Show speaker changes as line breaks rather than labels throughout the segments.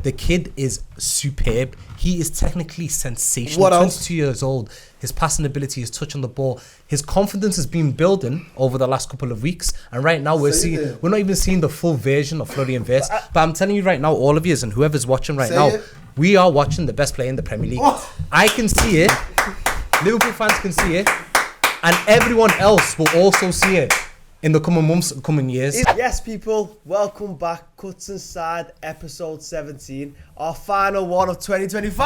The kid is superb. He is technically sensational.
What else?
22 years old. His passing ability, his touch on the ball, his confidence has been building over the last couple of weeks. And right now we're not even seeing the full version of Florian Wirtz. But I'm telling you right now, all of you and whoever's watching right now, we are watching the best player in the Premier League.
What?
I can see it. Liverpool fans can see it. And everyone else will also see it in the coming months, coming years.
Yes, people, welcome back. Cutz Inside, episode 17, our final one of 2025.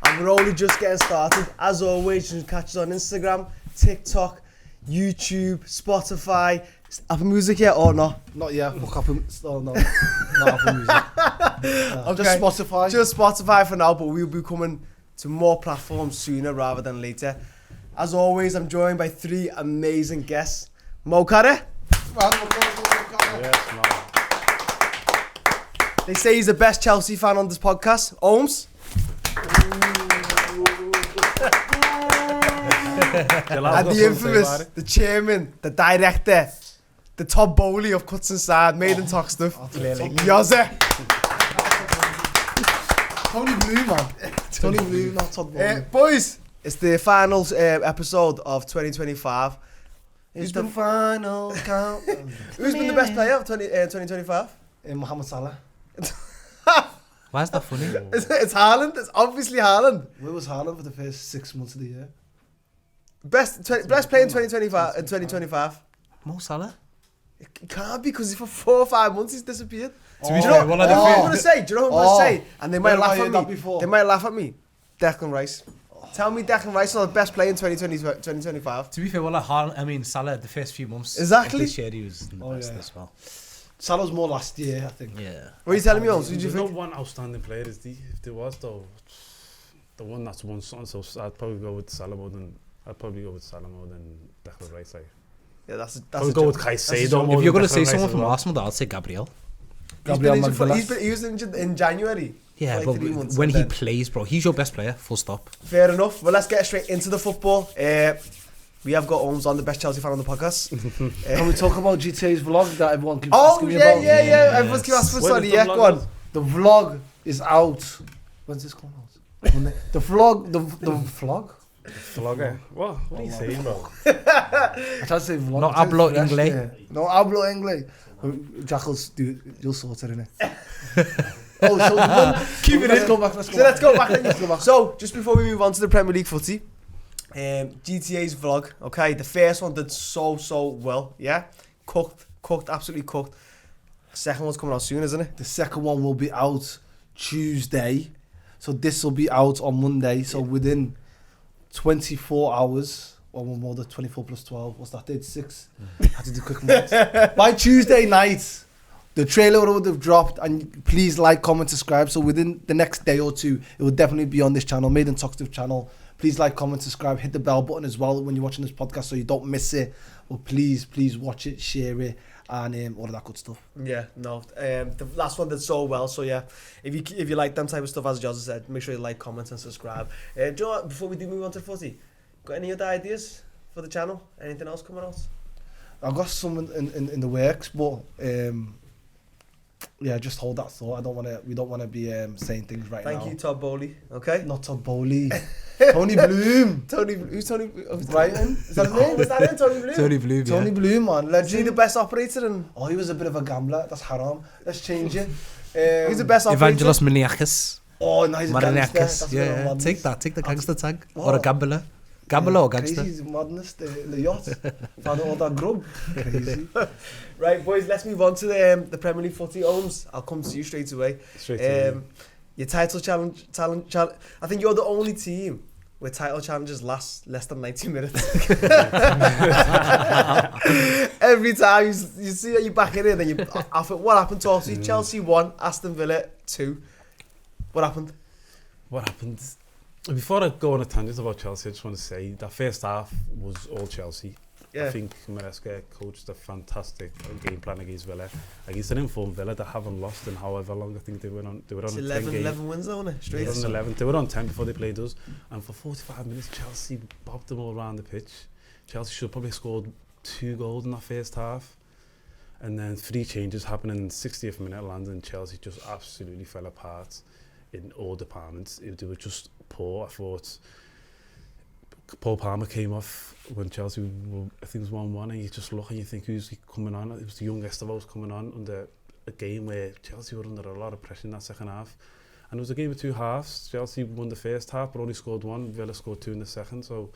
And we're only just getting started. As always, you can catch us on Instagram, TikTok, YouTube, Spotify. Apple Music yet or not?
Not yet. Fuck Apple. Oh, no. Not Apple Music.
Okay.
Just Spotify.
Just Spotify for now, but we'll be coming to more platforms sooner rather than later. As always, I'm joined by three amazing guests. Mo Carter.
Yes, man.
They say he's the best Chelsea fan on this podcast. Ohms. And the infamous, the chairman, the director, the Todd Bowley of Cutz Inside, Maiden Talk stuff. Yozza.
Tony Blue, man. Tony Blue, not Todd Bowley.
Boys, it's the final episode of 2025.
It's the final count.
Who's been the best player of 2025?
Mohamed Salah.
Why is that funny?
It's Haaland. It's obviously Haaland.
Where was Haaland for the first 6 months of the year?
Best player in 2025.
Mo Salah?
It can't be because for 4 or 5 months he's disappeared.
To be fair, one of the
Do you know what I'm gonna say? Do you know what I'm gonna say? And they might
Where
laugh
have I
at
heard that
me.
before?
They might laugh at me. Declan Rice. Tell me Declan Rice is not the best player in 2025.
To be fair, Salah, the first few months
Exactly.
of this year, he was the best as well.
Salah's more last year, I think.
Yeah.
What are you telling me, Holmes? Who do you
There's
think?
no one outstanding player, is there? If there was, though, the one that's won something, so I'd probably go with Salah more than Declan Rice.
Yeah, that's
I
a
would go
joke.
with Caicedo.
If you're going to say someone from Arsenal, I'll say Gabriel.
He was injured in January.
Yeah,
for
but
3 months,
when
and
he
then-
plays, bro, he's your best player, full stop.
Fair enough. Well, let's get straight into the football. We have got Holmes on, the best Chelsea fan on the podcast.
Can we talk about GTA's vlog that everyone keeps
Oh,
asking me
yeah.
about?
Everyone's keep asking for
When
Sonny.
is the
Yeah,
vlog
go on.
out?
The vlog is out. When's this coming out? The vlog. The vlog?
Vlogger. What are you saying, bro?
I tried to say vlog.
No
I tried to
hablo
flash,
inglés.
yeah. No hablo inglés. Jackals, you'll sort it, innit? Oh, so
Keep it
let's
in.
go back.
So let's go back. So, just before we move on to the Premier League footy, GTA's vlog, okay, the first one did so well, yeah? Cooked, absolutely cooked. Second one's coming out soon, isn't it?
The second one will be out Tuesday. So this will be out on Monday. So within 24 hours, or more than 24 plus 12, what's that, 36? I had to do quick maths. By Tuesday night, the trailer would have dropped, and please like, comment, subscribe. So within the next day or two, it will definitely be on this channel, Maiden Talk channel. Please like, comment, subscribe, hit the bell button as well when you're watching this podcast so you don't miss it. But please watch it, share it, and all of that good stuff.
Yeah, no. The last one did so well, so yeah. If you like them type of stuff, as Joseph said, make sure you like, comment, and subscribe. Do you know what, before we do move on to the footy, got any other ideas for the channel? Anything else coming out?
I've got some in the works, but yeah, just hold that thought. We don't want to be saying things right now.
Thank you, Todd Bowley. Okay.
Not Todd Bowley. Tony Bloom.
Who's Tony?
Brighton. Is that his name?
Was that him, Tony Blue?
Tony Blue,
Tony Bloom, man.
Is he
Legend.
the best operator? And
Oh, he was a bit of a gambler. That's haram. Let's change it.
who's the best operator?
Evangelos Maniakis.
Oh, no, he's a gangster.
Maniakis.
That's a bit of
Yeah,
madness.
take the gangster tag.
What?
Or a gambler. Gambler or gangster.
Crazy madness, the yacht. Found all that grub. Crazy.
Right, boys, let's move on to the Premier League footy. Holmes, I'll come to you straight away. Your title challenge. I think you're the only team where title challenges last less than 90 minutes. Every time you see that you're back in it, then you off it. What happened to us? Chelsea 1, Aston Villa 2. What happened?
Before I go on a tangent about Chelsea, I just want to say that first half was all Chelsea.
Yeah.
I think Maresca coached a fantastic game plan against Villa. Against an informed Villa that haven't lost in however long. I think they were on
It's
a
11 wins, though, isn't it? Straight.
They were on 11. They were on 10 before they played us. And for 45 minutes, Chelsea bobbed them all around the pitch. Chelsea should have probably scored 2 goals in that first half. And then 3 changes happened in the 60th minute. London and Chelsea just absolutely fell apart in all departments. They were just poor. I thought Paul Palmer came off when Chelsea were, I think it was 1-1, and you just look and you think, who's he coming on? It was the young Estevo's coming on under a game where Chelsea were under a lot of pressure in that second half. And it was a game of 2 halves. Chelsea won the first half but only scored 1. Villa scored 2 in the second. So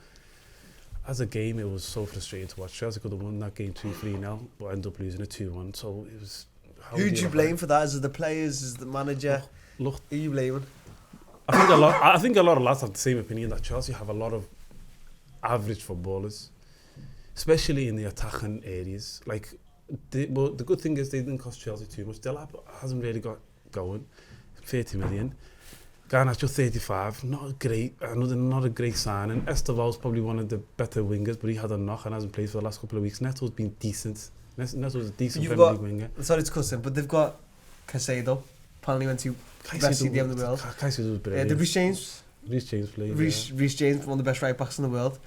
as a game, it was so frustrating to watch. Chelsea could have won that game 2-3-0 but ended up losing it 2-1. So it was...
Who do you blame for that? Is it the players? Is it the manager?
Look,
who are you blaming?
I think a lot of lads have the same opinion that Chelsea have a lot of average footballers, especially in the attacking areas. Like, the good thing is they didn't cost Chelsea too much. Delap hasn't really got going. 30 million. Garnacho 35. Not a great signing. Estevo's probably one of the better wingers, but he had a knock and hasn't played for the last couple of weeks. Neto's been decent. Neto's a decent Premier League winger.
Sorry to cuss him, but they've got Caicedo. Apparently went to best CDM in the world.
Caicedo was brilliant.
Did Reece James?
Reece James played.
Reece James, one of the best right backs in the world.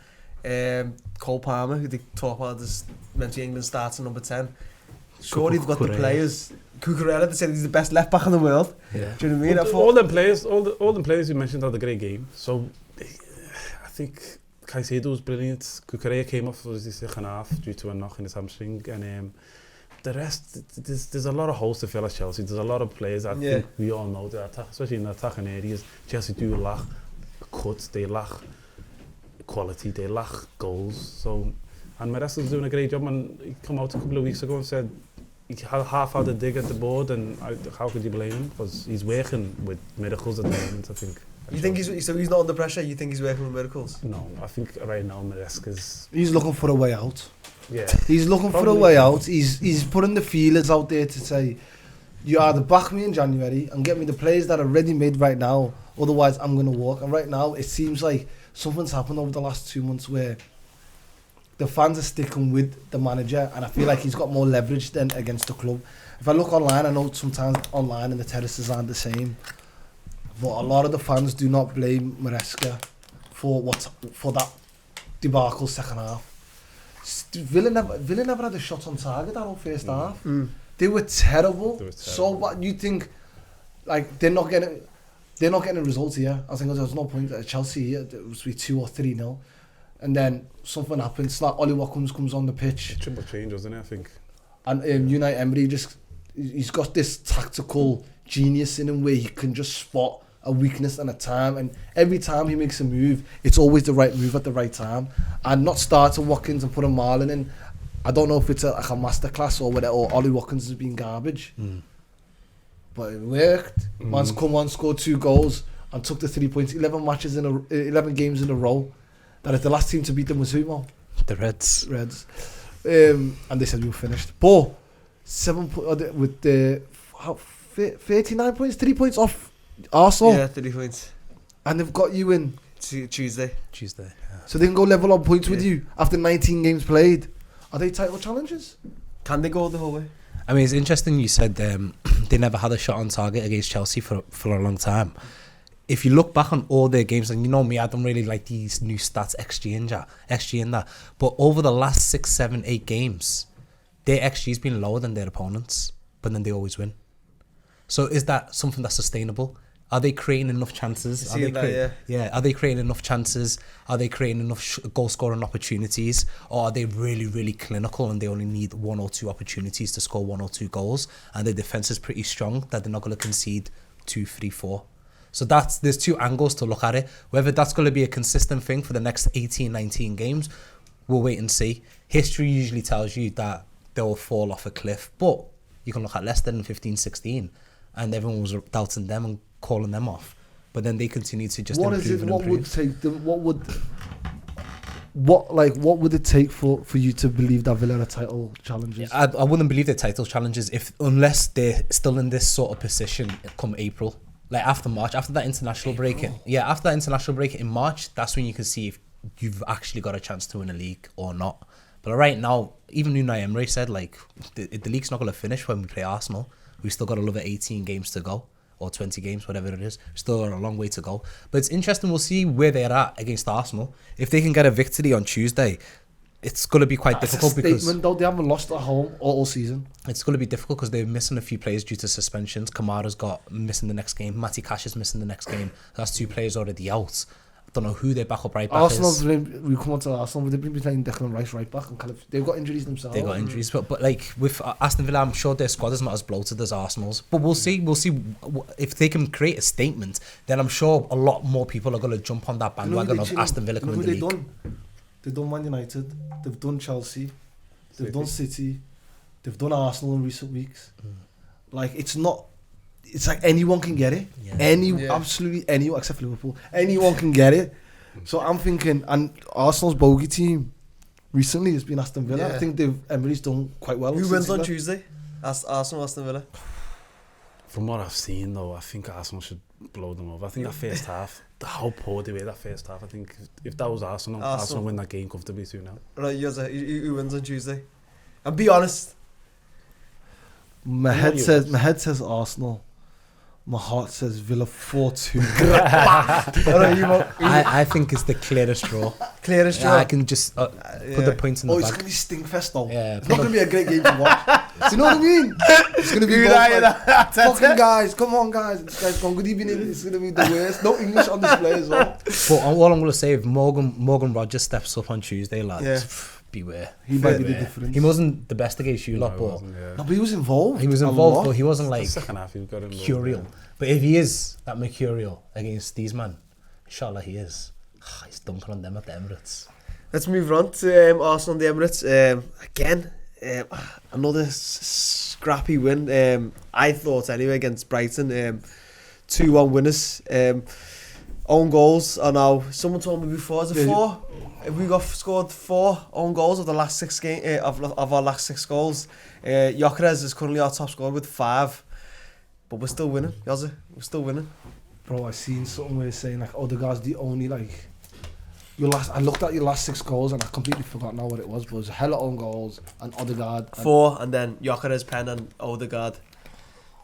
Cole Palmer, who they talk about as meant to England starts at number 10. Surely they've got the players. Cucurella, they said he's the best left back in the world.
Yeah.
Do you know what I mean?
All the players you mentioned had a great game. So I think Caicedo was brilliant. Cucurella came off for the second half due to a knock in his hamstring, and the rest, there's a lot of holes to fill at Chelsea. There's a lot of players I think we all know that attack, especially in the attacking areas. Chelsea do lack cuts, they lack quality, they lack goals. So, and Maresca's doing a great job. And he came out a couple of weeks ago and said he had half had a dig at the board, and how could you blame him? Because he's working with miracles at the moment, I think.
You think he's not under pressure? You think he's working with miracles?
No, I think right now Maresca's...
He's looking for a way out.
Yeah.
He's looking for a way out. He's putting the feelers out there to say, you either back me in January and get me the players that are ready made right now, otherwise I'm going to walk. And right now it seems like something's happened over the last 2 months where the fans are sticking with the manager, and I feel like he's got more leverage than against the club. If I look online, I know sometimes online and the terraces aren't the same, but a lot of the fans do not blame Maresca for that debacle second half. Villa never had a shot on target that whole first half. They were terrible. So what you think? Like they're not getting a result here. I think there's no point at Chelsea here. It was 2 or 3-0, and then something happens. It's like Ollie Watkins comes on the pitch.
Triple change, wasn't it? I think.
And Unai Emery he's got this tactical genius in him where he can just spot a weakness and a time, and every time he makes a move, it's always the right move at the right time, and not start Watkins and put a Marlon in. I don't know if it's like a masterclass or whatever, or Ollie Watkins has been garbage, but it worked. Man's come on, scored 2 goals, and took the 3 points. 11 games in a row. That is the last team to beat them was who, Mo?
The Reds.
And they said we were finished. But 39 points, 3 points off Arsenal.
Yeah, 30 points.
And they've got you in
Tuesday.
Yeah.
So they can go level on points with you after 19 games played. Are they title challenges?
Can they go the whole way?
I mean, it's interesting you said they never had a shot on target against Chelsea for a long time. If you look back on all their games, and you know me, I don't really like these new stats, XG and that, but over the last 6, 7, 8 games, their XG's been lower than their opponents, but then they always win. So is that something that's sustainable? Are they creating enough chances? Are they creating enough chances? Are they creating enough goal scoring opportunities? Or are they really, really clinical and they only need 1 or 2 opportunities to score 1 or 2 goals? And their defence is pretty strong that they're not going to concede 2, 3, 4. So there's 2 angles to look at it. Whether that's going to be a consistent thing for the next 18, 19 games, we'll wait and see. History usually tells you that they will fall off a cliff. But you can look at Leicester in 15, 16, and everyone was doubting them and calling them off, but then they continue to just improve.
What would it take for you to believe that Villa are title challenges?
I wouldn't believe they're title challenges unless they're still in this sort of position come April, like after March, after that international break. After that international break in March, that's when you can see if you've actually got a chance to win a league or not. But right now, even Unai Emery said like the league's not going to finish when we play Arsenal. We've still got another 18 games to go. Or 20 games, whatever it is. Still a long way to go. But it's interesting, we'll see where they're at against Arsenal. If they can get a victory on Tuesday, it's going to be quite
That's
difficult
a
because
statement, though. They haven't lost at home all season.
it's going to be difficult because they're missing a few players due to suspensions. Kamara's got missing the next game. Matty Cash is missing the next game. That's 2 players already out. I don't know who their backup right back
Arsenal,
is.
we come on to Arsenal, they've been playing Declan Rice right back, and they've got injuries themselves.
They got injuries, but like with Aston Villa, I'm sure their squad is not as bloated as Arsenal's. But we'll see if they can create a statement. Then I'm sure a lot more people are going to jump on that bandwagon of Aston Villa coming in the league.
They've done Man United, they've done Chelsea, they've done City, they've done Arsenal in recent weeks. Like it's like anyone can get it.
Yeah.
Absolutely anyone except Liverpool. Anyone can get it. So I'm thinking, and Arsenal's bogey team recently has been Aston Villa. I think Emery's done quite well.
Who wins on Tuesday? Arsenal, Aston Villa.
From what I've seen, though, I think Arsenal should blow them over. I think that first half, how poor they were that first half. I think if that was Arsenal win that game comfortably 2-0.
Right, who wins on Tuesday? And be honest.
My head says Arsenal. My heart says Villa 4-2.
I think it's the clearest draw.
Clearest draw.
I can just put the points in the
it's
bag.
going to be stinkfest though.
Yeah,
it's not going to be a great game to watch. Do you know what I mean? It's going to be fucking guys, come on guys. This guy's gone, good evening. It's going to be the worst. No English on display as well.
But all I'm going to say, if Morgan Rogers steps up on Tuesday, lads, beware.
He might be the difference.
He wasn't the best against you lot, but
no, but he was involved.
He was involved, but he wasn't like
second half, he got
mercurial. But if he is that mercurial against these man, inshallah he is. He's dunking on them at the Emirates.
Let's move on to Arsenal and the Emirates. Again, another scrappy win. I thought anyway against Brighton. 2-1 winners. Own goals are now. Someone told me before, is it 4? We scored 4 own goals of the last 6 game of our last 6 goals. Gyökeres is currently our top scorer with 5, but we're still winning. We're still winning.
Bro, I seen something where it's saying like, oh, the guy's the only like your last. I looked at your last 6 goals and I completely forgot now what it was. But it was hella own goals and Odegaard.
4 and then Gyökeres, Pen and Odegaard.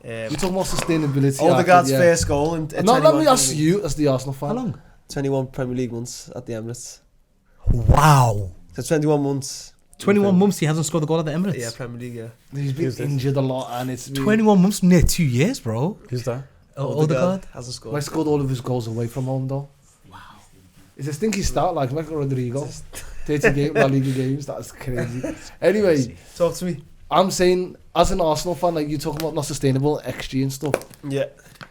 You're talking about sustainability.
Odegaard's first goal in
no, let me ask you as the Arsenal fan.
How long?
21 Premier League months at the Emirates.
Wow.
So 21 months.
21 months he hasn't scored a goal at the Emirates.
Yeah, Premier League, yeah.
He's been injured a lot and it's been
21 months, near 2 years, bro.
Who's that?
Odegaard
hasn't scored.
I scored all of his goals away from home though.
Wow.
It's a stinky start like Michael Rodrigo. 30 La Liga games, that's crazy. Anyway,
talk to me.
I'm saying, as an Arsenal fan, like you're talking about not sustainable XG and stuff.
Yeah.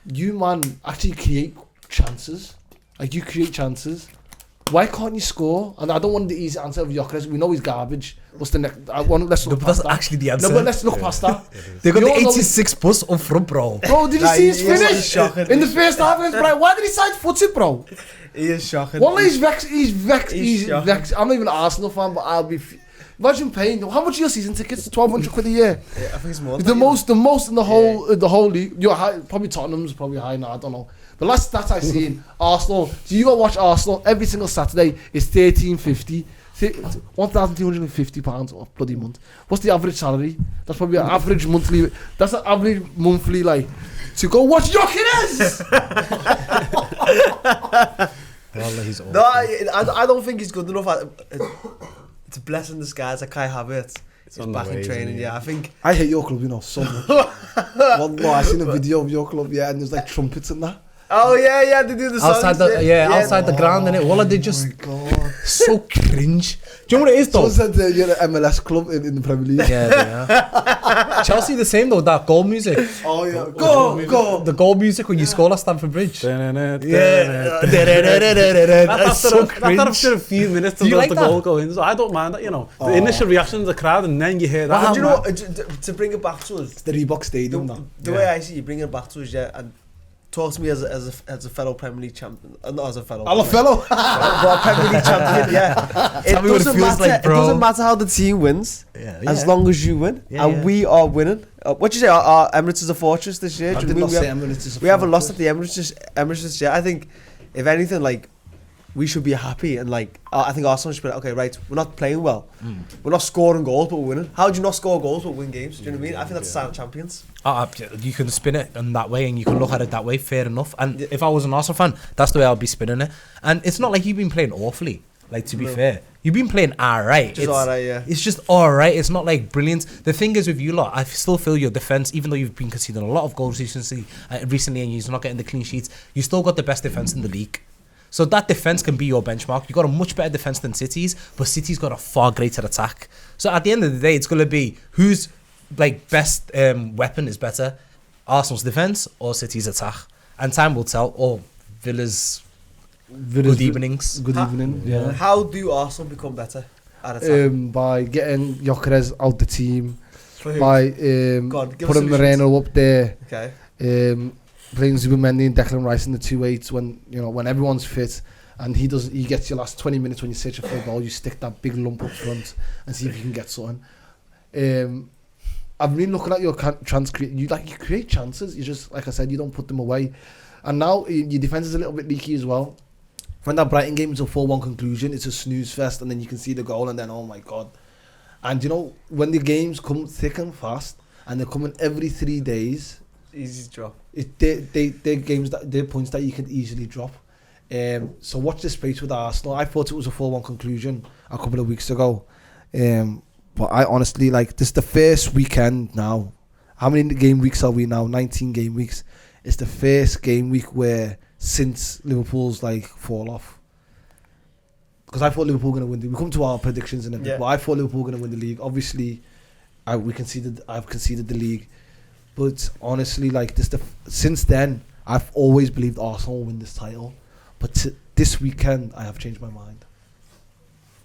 You, man, actually create chances. Like, you create chances. Why can't you score? And I don't want the easy answer of Gyökeres. We know he's garbage. What's the next? Let's look past
that's
that.
actually the answer.
No, but let's look past that.
They got
You
the
all know
86 bus up front, bro.
Bro, did you see his finish?
Shocking.
In the first half, why did he side foot it, bro?
He is shocking.
Well, he's vexed. He's vexed.
He's
He's
shocking.
vexed. I'm not even an Arsenal fan, but I'll be... Imagine paying... How much are your season tickets? 1,200 quid a year?
Yeah, I think it's more.
The most in the whole league. You're high, probably Tottenham's probably high now. I don't know. The last stats I've seen, Arsenal. So you got to watch Arsenal every single Saturday. It's £1,350, £1,250 a bloody month. What's the average salary? That's probably an average monthly. That's an average monthly like to go watch Gyökeres.
Wallah, he's awful.
No, I don't think he's good enough. It's a blessing in disguise. I can't have it. It's back in training. Yeah, I think.
I hate your club, you know, so much. I seen a video of your club, and there's like trumpets and that.
Oh yeah, they do the songs.
Outside the ground, innit? Wallah, they just so cringe. Do you know what it is though?
Someone said you're an MLS club in the Premier League.
Yeah, they are. Chelsea the same though. That goal music.
Oh yeah, go.
The goal music when you score at Stamford Bridge.
Yeah.
That's so cringe.
That's after a few minutes
Do you
to
like
the
that?
goal go in. So I don't mind that, you know. The initial reaction of the crowd and then you hear that.
But do you know what, to bring it back to us?
It's the Reebok Stadium now.
The way I see you bring it back to us, yeah, and talk to me as a fellow Premier League champion, not as a fellow.
I'm a fellow.
But Premier League champion, yeah.
Tell me what it feels
matter.
like, bro.
It doesn't matter how the team wins, as long as you win, we are winning. What do you say? Our Emirates is a fortress this year.
I did not say Emirates is a
we haven't lost at the Emirates this year. I think, if anything, like, we should be happy and like I think Arsenal should be like, okay, right, we're not playing well, we're not scoring goals but we're winning. How do you not score goals but win games? Do you know what I mean? I think that's a sign of champions.
You can spin it in that way and you can look at it that way, fair enough. And if I was an Arsenal fan, that's the way I'd be spinning it. And it's not like you've been playing awfully. Like, to be fair, you've been playing alright.
Just alright, yeah.
It's just alright. It's not like brilliant. The thing is with you lot, I still feel your defense, even though you've been conceding a lot of goals recently, and you're not getting the clean sheets, you still got the best defense in the league. So that defense can be your benchmark. You got a much better defense than City's, but City's got a far greater attack. So at the end of the day, it's gonna be whose like best weapon is better, Arsenal's defense or City's attack, and time will tell. Or Villa's good evenings.
Good evening. Yeah.
How do Arsenal become better at attack?
By getting Gyökeres out the team,
For who?
by
God, give us
putting
solutions.
Moreno up there,
Okay.
playing Zubimendi and Declan Rice in the 2-8s when everyone's fit, and he gets your last 20 minutes when you search for a goal, you stick that big lump up front and see if you can get something. I've been looking at your chance you create chances, you just, like I said, you don't put them away, and now your defense is a little bit leaky as well. When that Brighton game is a 4-1 conclusion, it's a snooze fest, and then you can see the goal, and then oh my god. And when the games come thick and fast, and they're coming every 3 days,
Easy to drop.
they're games they're points that you can easily drop. So watch this space with Arsenal. I thought it was a 4-1 conclusion a couple of weeks ago, but I honestly, like, this is the first weekend now. How many game weeks are we now? 19 game weeks. It's the first game week where since Liverpool's like fall off. Because I thought Liverpool were going to win. We come to our predictions in a bit, but I thought Liverpool were going to win the league. Obviously, I've conceded the league. But honestly, like, since then, I've always believed Arsenal will win this title. But this weekend, I have changed my mind.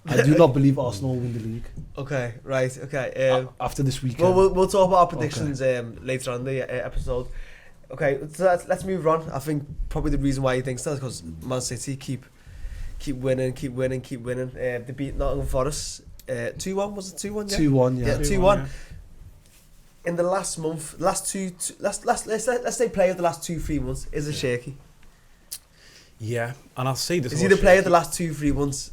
I do not believe Arsenal will win the league.
Okay, right, okay.
After this weekend.
Well, we'll talk about our predictions later on in the episode. Okay, so let's move on. I think probably the reason why you think so is because Man City keep winning. They beat Nottingham Forest 2-1. Was it 2-1? Yeah?
2-1, yeah.
2-1.
Yeah.
In the last month, let's say play of the last 2-3 months is a shaky.
Yeah, and I'll say this.
Is he the player of the last 2-3 months?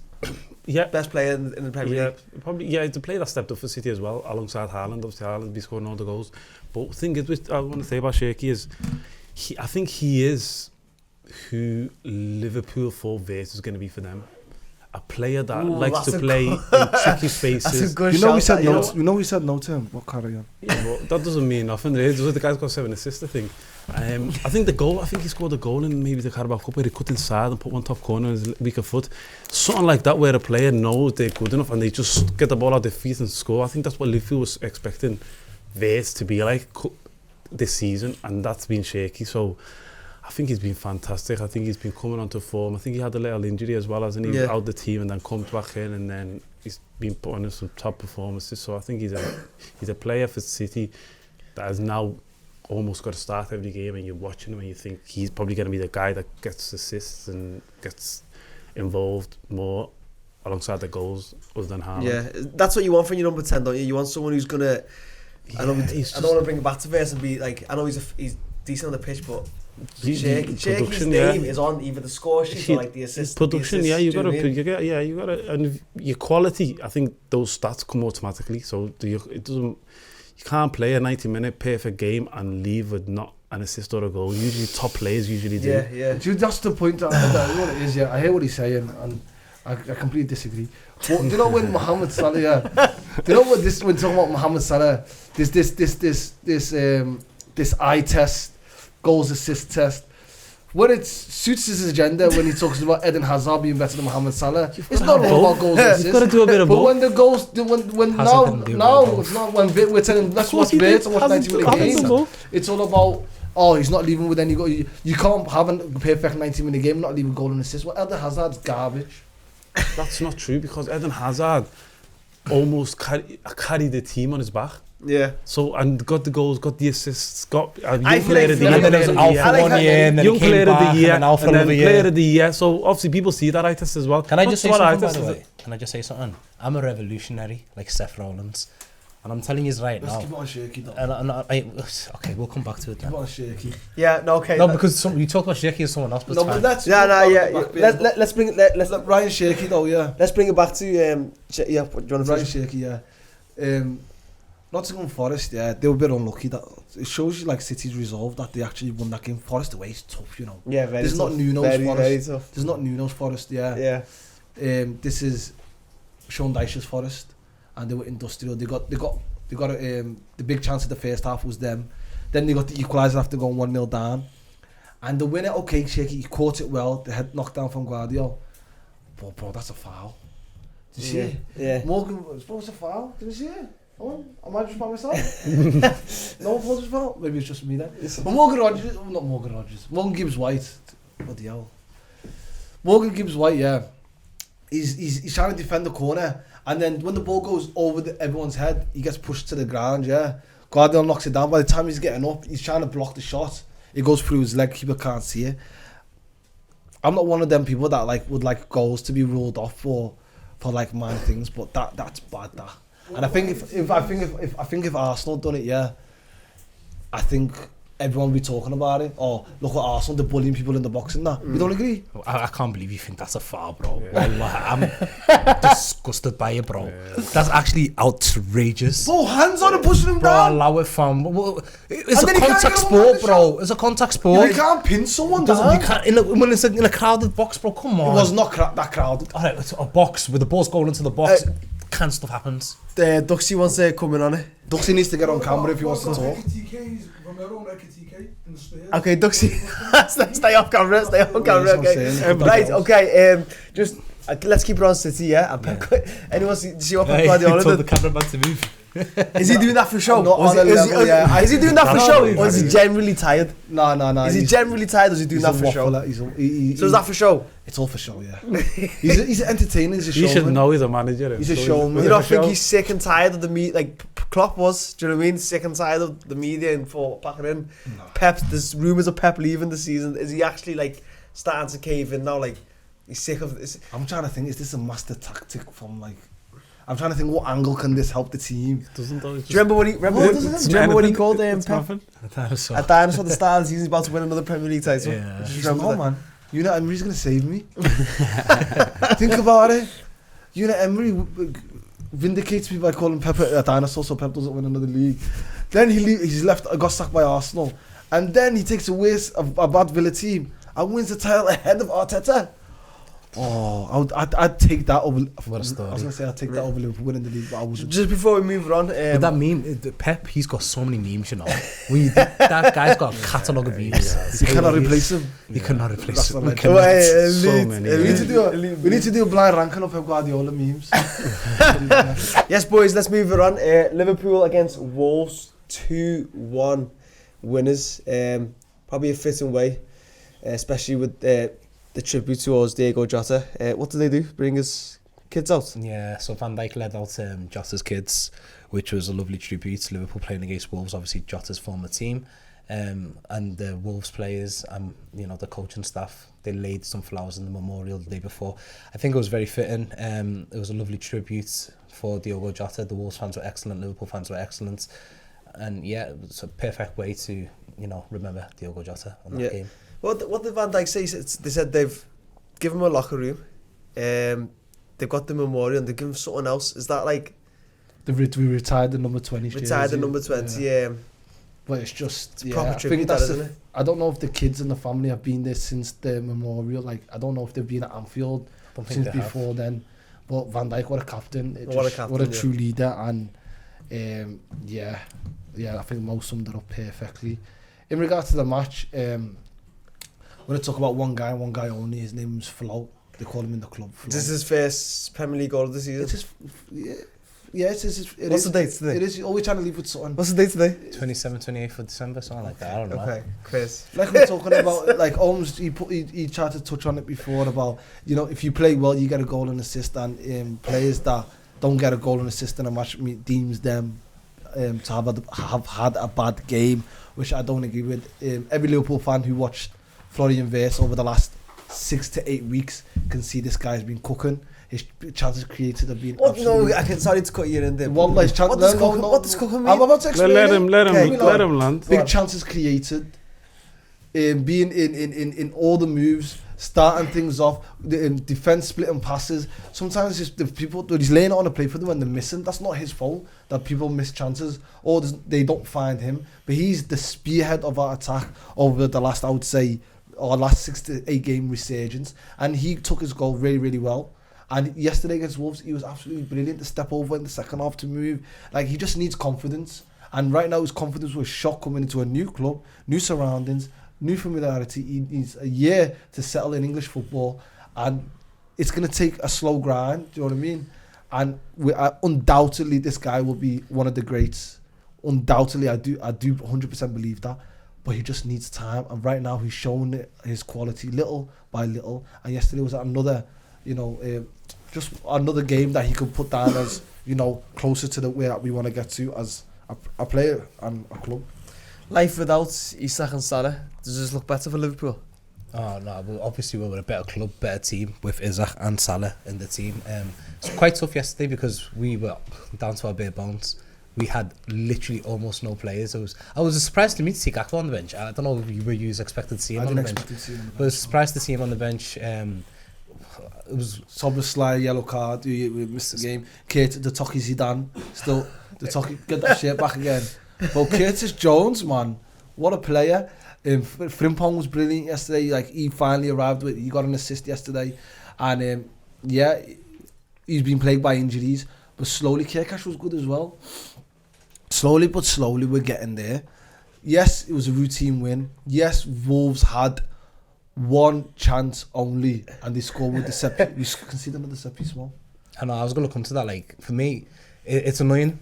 Yeah.
Best player in the Premier League?
Probably. Yeah, the player that stepped up for City as well, alongside Haaland. Obviously, Haaland be scoring all the goals. But the thing is, I want to say about Shaky is, I think he is who Liverpool thought Vert is going to be for them. A player that likes to play in tricky spaces.
That's a good
You know,
shout.
we said no to him. What carry on?
Yeah, well, that doesn't mean nothing. The guy's got 7 assists, I think. I think he scored a goal in maybe the Carabao Cup where he cut inside and put one top corner in his weaker foot. Something like that where a player knows they're good enough and they just get the ball out their feet and score. I think that's what Liverpool was expecting Vert to be like this season, and that's been shaky. So I think he's been fantastic. I think he's been coming onto form. I think he had a little injury as well, hasn't he? Yeah. Out the team and then comes back in, and then he's been putting in some top performances. So I think he's a player for City that has now almost got to start every game, and you're watching him and you think he's probably going to be the guy that gets assists and gets involved more alongside the goals other than Haaland.
Yeah, that's what you want from your number 10, don't you? You want someone who's going to... I don't want to bring it back to Vert and be like... I know he's decent on the pitch, but... Shaky's name is on either the score sheet or like the assist.
Production, you got to, and your quality. I think those stats come automatically. So it doesn't. You can't play a 90-minute perfect game and leave with not an assist or a goal. Usually, top players usually do.
Yeah.
Dude, that's the point. What it is. Yeah, I hear what he's saying, and I completely disagree. But do you know when Mohamed Salah? Yeah, do you know what this? When talking about Mohamed Salah, this eye test. Goals assist test. When it suits his agenda, when he talks about Eden Hazard being better than Mohamed Salah, it's not all about goals assists.
You've got to do a bit of both.
But when the goals, when now it's not when we're telling let's watch Vert and watch 90-minute games. It's all about he's not leaving with any goal. You can't have a perfect 90-minute game not leaving goal and assist. Well, Eden Hazard's garbage.
That's not true because Eden Hazard almost carried the team on his back.
Yeah.
So, and got the goals, got the assists, got a young
I
player of the year.
And then there was Alpha one year, and then
young player of the year,
and Alpha
and then
another year.
player of the year. So, obviously, people see that eye test as well.
Can I just say something, by the way? Can I just say something? I'm a revolutionary, like Seth Rollins. And I'm telling you right now.
Let's keep it on Shaky, though.
Okay, we'll come back to it then.
Keep it on Shaky.
Yeah, no, okay.
No, because you talk about Shaky and someone else, but
no, but that's...
Let's bring it... Let's
Ryan Shaky, though, yeah.
Let's bring it back to... do you want to
Ryan Shaky, yeah. Nottingham Forest, yeah, they were a bit unlucky. That it shows you like City's resolve that they actually won that game. Forest away is tough, you know.
Yeah, very
There's
tough.
not Nuno's Forest.
Very tough.
There's not Nuno's Forest, yeah.
Yeah.
This is Sean Dyche's Forest, and they were industrial. They got the big chance of the first half was them. Then they got the equaliser after going 1-0 down, and the winner. Okay, Shaky, he caught it well. They had knocked down from Guardiola. But bro, that's a foul. Did you see it?
Yeah.
Morgan was supposed to foul. Did you see it? Oh, am I just by myself? No one thought it was foul. Maybe it's just me then. But Morgan Gibbs-White. Bloody hell. Morgan Gibbs-White, yeah. He's trying to defend the corner, and then when the ball goes over everyone's head, he gets pushed to the ground, yeah. Guardiola knocks it down. By the time he's getting up, he's trying to block the shot. It goes through his leg, people can't see it. I'm not one of them people that like would like goals to be ruled off for like minor things, but that's bad, that. And I think if Arsenal done it, yeah, I think everyone will be talking about it. Or look at Arsenal, they're bullying people in the box and that. You don't agree?
I can't believe you think that's a foul, bro. Wallah, I'm disgusted by it, bro. That's actually outrageous.
Bro, hands on and pushing him
Bro,
down.
allow it, fam. It's
And
a
then he can't
contact
get
sport,
over the
bro. It's a contact sport.
You can't pin someone
You
down.
can't, when it's in a crowded box, bro, come on.
It was not that crowded.
Alright, it's a box with the ball's going into the box. Can stuff happens.
Duxie wants to come in on it.
Duxie needs to get on camera if he wants to talk.
Okay, Duxie, stay off camera,
That's what I'm
okay.
saying.
Right, okay, just let's keep it on City, yeah? Anyone see what Pep Guardiola
told
did?
the cameraman to move.
Is he doing that for show?
Not on a level, yeah.
Is he doing that for
No,
show?
he's
Or is he generally tired?
No.
Is he generally tired or is he doing that for show? So is that for show?
It's all for show, yeah. he's an entertainer, he's a
You should
showman.
know he's a manager.
He's a showman.
You don't think he's sick and tired of the media, like Klopp was, do you know what I mean? Sick and tired of the media and for packing in.
No.
Pep, there's rumours of Pep leaving the season. Is he actually like starting to cave in now? Like, he's sick of this?
I'm trying to think, is this a master tactic from like... I'm trying to think what angle can this help the team?
Doesn't always
Do you remember when he called Pep
So,
a dinosaur at the start of the season? He's about to win another Premier League title.
Yeah.
Just
He's
remember
not,
that.
man. Unai Emery's going to save me. Think about it. Unai Emery vindicates me by calling Pep a dinosaur so Pep doesn't win another league. Then he's got sacked by Arsenal. And then he takes away a bad Villa team and wins the title ahead of Arteta. Oh, I'd take that over.
What a story.
I was going to say I'd take that over Liverpool winning the league, but I wouldn't.
Just before we move on,
but that meme, Pep, he's got so many memes, you know. That guy's got a catalogue of memes.
You cannot replace him.
You cannot replace him. We
That's
cannot.
many.
We need to do a blind ranking of Pep Guardiola memes.
yes, boys, let's move it on. Liverpool against Wolves, 2-1 winners. Probably a fitting way, especially with the tribute towards Diego Jota. What did they do? Bring his kids out?
Yeah, so Van Dijk led out Jota's kids, which was a lovely tribute. Liverpool playing against Wolves, obviously Jota's former team. And the Wolves players, the coaching staff, they laid some flowers in the memorial the day before. I think it was very fitting. It was a lovely tribute for Diogo Jota. The Wolves fans were excellent, Liverpool fans were excellent. And yeah, it's a perfect way to, remember Diogo Jota on that game.
What did Van Dijk say? They said they've given him a locker room. They've got the memorial and they've given him something else. Is that like...
We retired the number 20
Retired the number 20, yeah.
But it's just...
It's proper tribute, that, isn't it?
I don't know if the kids and the family have been there since the memorial. Like, I don't know if they've been at Anfield since before then. But Van Dijk, what a captain. What a true leader. And, I think Mo summed it up perfectly. In regards to the match... I'm going to talk about one guy only. His name's Flo. They call him in the club Flo.
This is his first Premier League goal of the season.
It's his, it
What's
is.
the date today?
It is. Always trying to leave with something.
What's the date today?
27th, 28th of December, something like that. I don't know.
Okay, Chris.
Like we're talking about, like almost he tried to touch on it before about, if you play well, you get a goal and assist, and players that don't get a goal and assist in a match deems them to have had a bad game, which I don't agree with. Every Liverpool fan who watched Florian Wirtz over the last 6 to 8 weeks can see this guy's been cooking. His chances created have been
Sorry to cut you in there.
What does cooking mean? I'm about to explain.
Let him land.
Big chances created. Being in all the moves, starting things off, the defense splitting passes. Sometimes it's the people he's laying it on a play for them and they're missing. That's not his fault that people miss chances or they don't find him. But he's the spearhead of our attack over the last, I would say, our last 6 to 8 game resurgence, and he took his goal really, really well. And yesterday against Wolves, he was absolutely brilliant to step over in the second half to move. Like, he just needs confidence. And right now, his confidence was shot coming into a new club, new surroundings, new familiarity. He needs a year to settle in English football. And it's going to take a slow grind, do you know what I mean? And undoubtedly, this guy will be one of the greats. Undoubtedly, I do 100% believe that. But he just needs time. And right now, he's shown his quality little by little. And yesterday was another, just another game that he could put down as, closer to the way that we want to get to as a player and a club.
Life without Isak and Salah, does this look better for Liverpool?
Oh no, well, obviously we're a better club, better team with Isak and Salah in the team. It's quite tough yesterday because we were down to our bare bones. We had literally almost no players. I was surprised to see Gakpo on the bench. I don't know if you were expected to see him on the bench. But I was surprised to see him on the bench. It was
Szoboszlai, yellow card, we missed the game. Kate, the Toki Zidane, still, get that shit back again. But Curtis Jones, man, what a player. Frimpong was brilliant yesterday. Like, he finally arrived he got an assist yesterday. And he's been plagued by injuries. But slowly, Kirkash was good as well. Slowly but slowly, we're getting there. Yes, it was a routine win. Yes, Wolves had one chance only, and they scored with the set piece. You can see them with the set piece, well.
I know, I was going to come to that. Like, for me, it's annoying.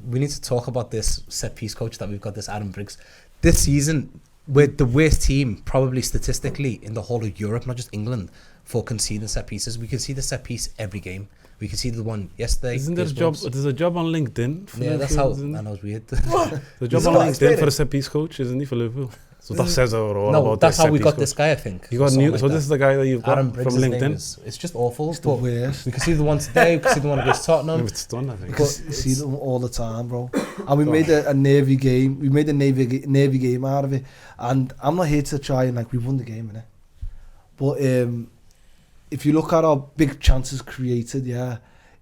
We need to talk about this set piece coach that we've got, this Adam Briggs. This season, we're the worst team, probably statistically, in the whole of Europe, not just England, for conceding set pieces. We can see the set piece every game. We can see the one yesterday.
Isn't there a job? There's a job on LinkedIn. For
that's how. I know, it's weird.
There's a job on LinkedIn for a set piece coach, isn't he, for Liverpool? So that says all about
that's
this
how we got
coach.
This guy, I think.
You got new. So this is the guy that you've got
Adam
from
Briggs'
LinkedIn.
It's just awful.
It's the worst.
We can see the one today. We can see the one against Tottenham.
It's done, I think.
You see them all the time, bro. And we made a Navy game. We made a Navy game out of it. And I'm not here to try and we won the game, innit? But if you look at our big chances created,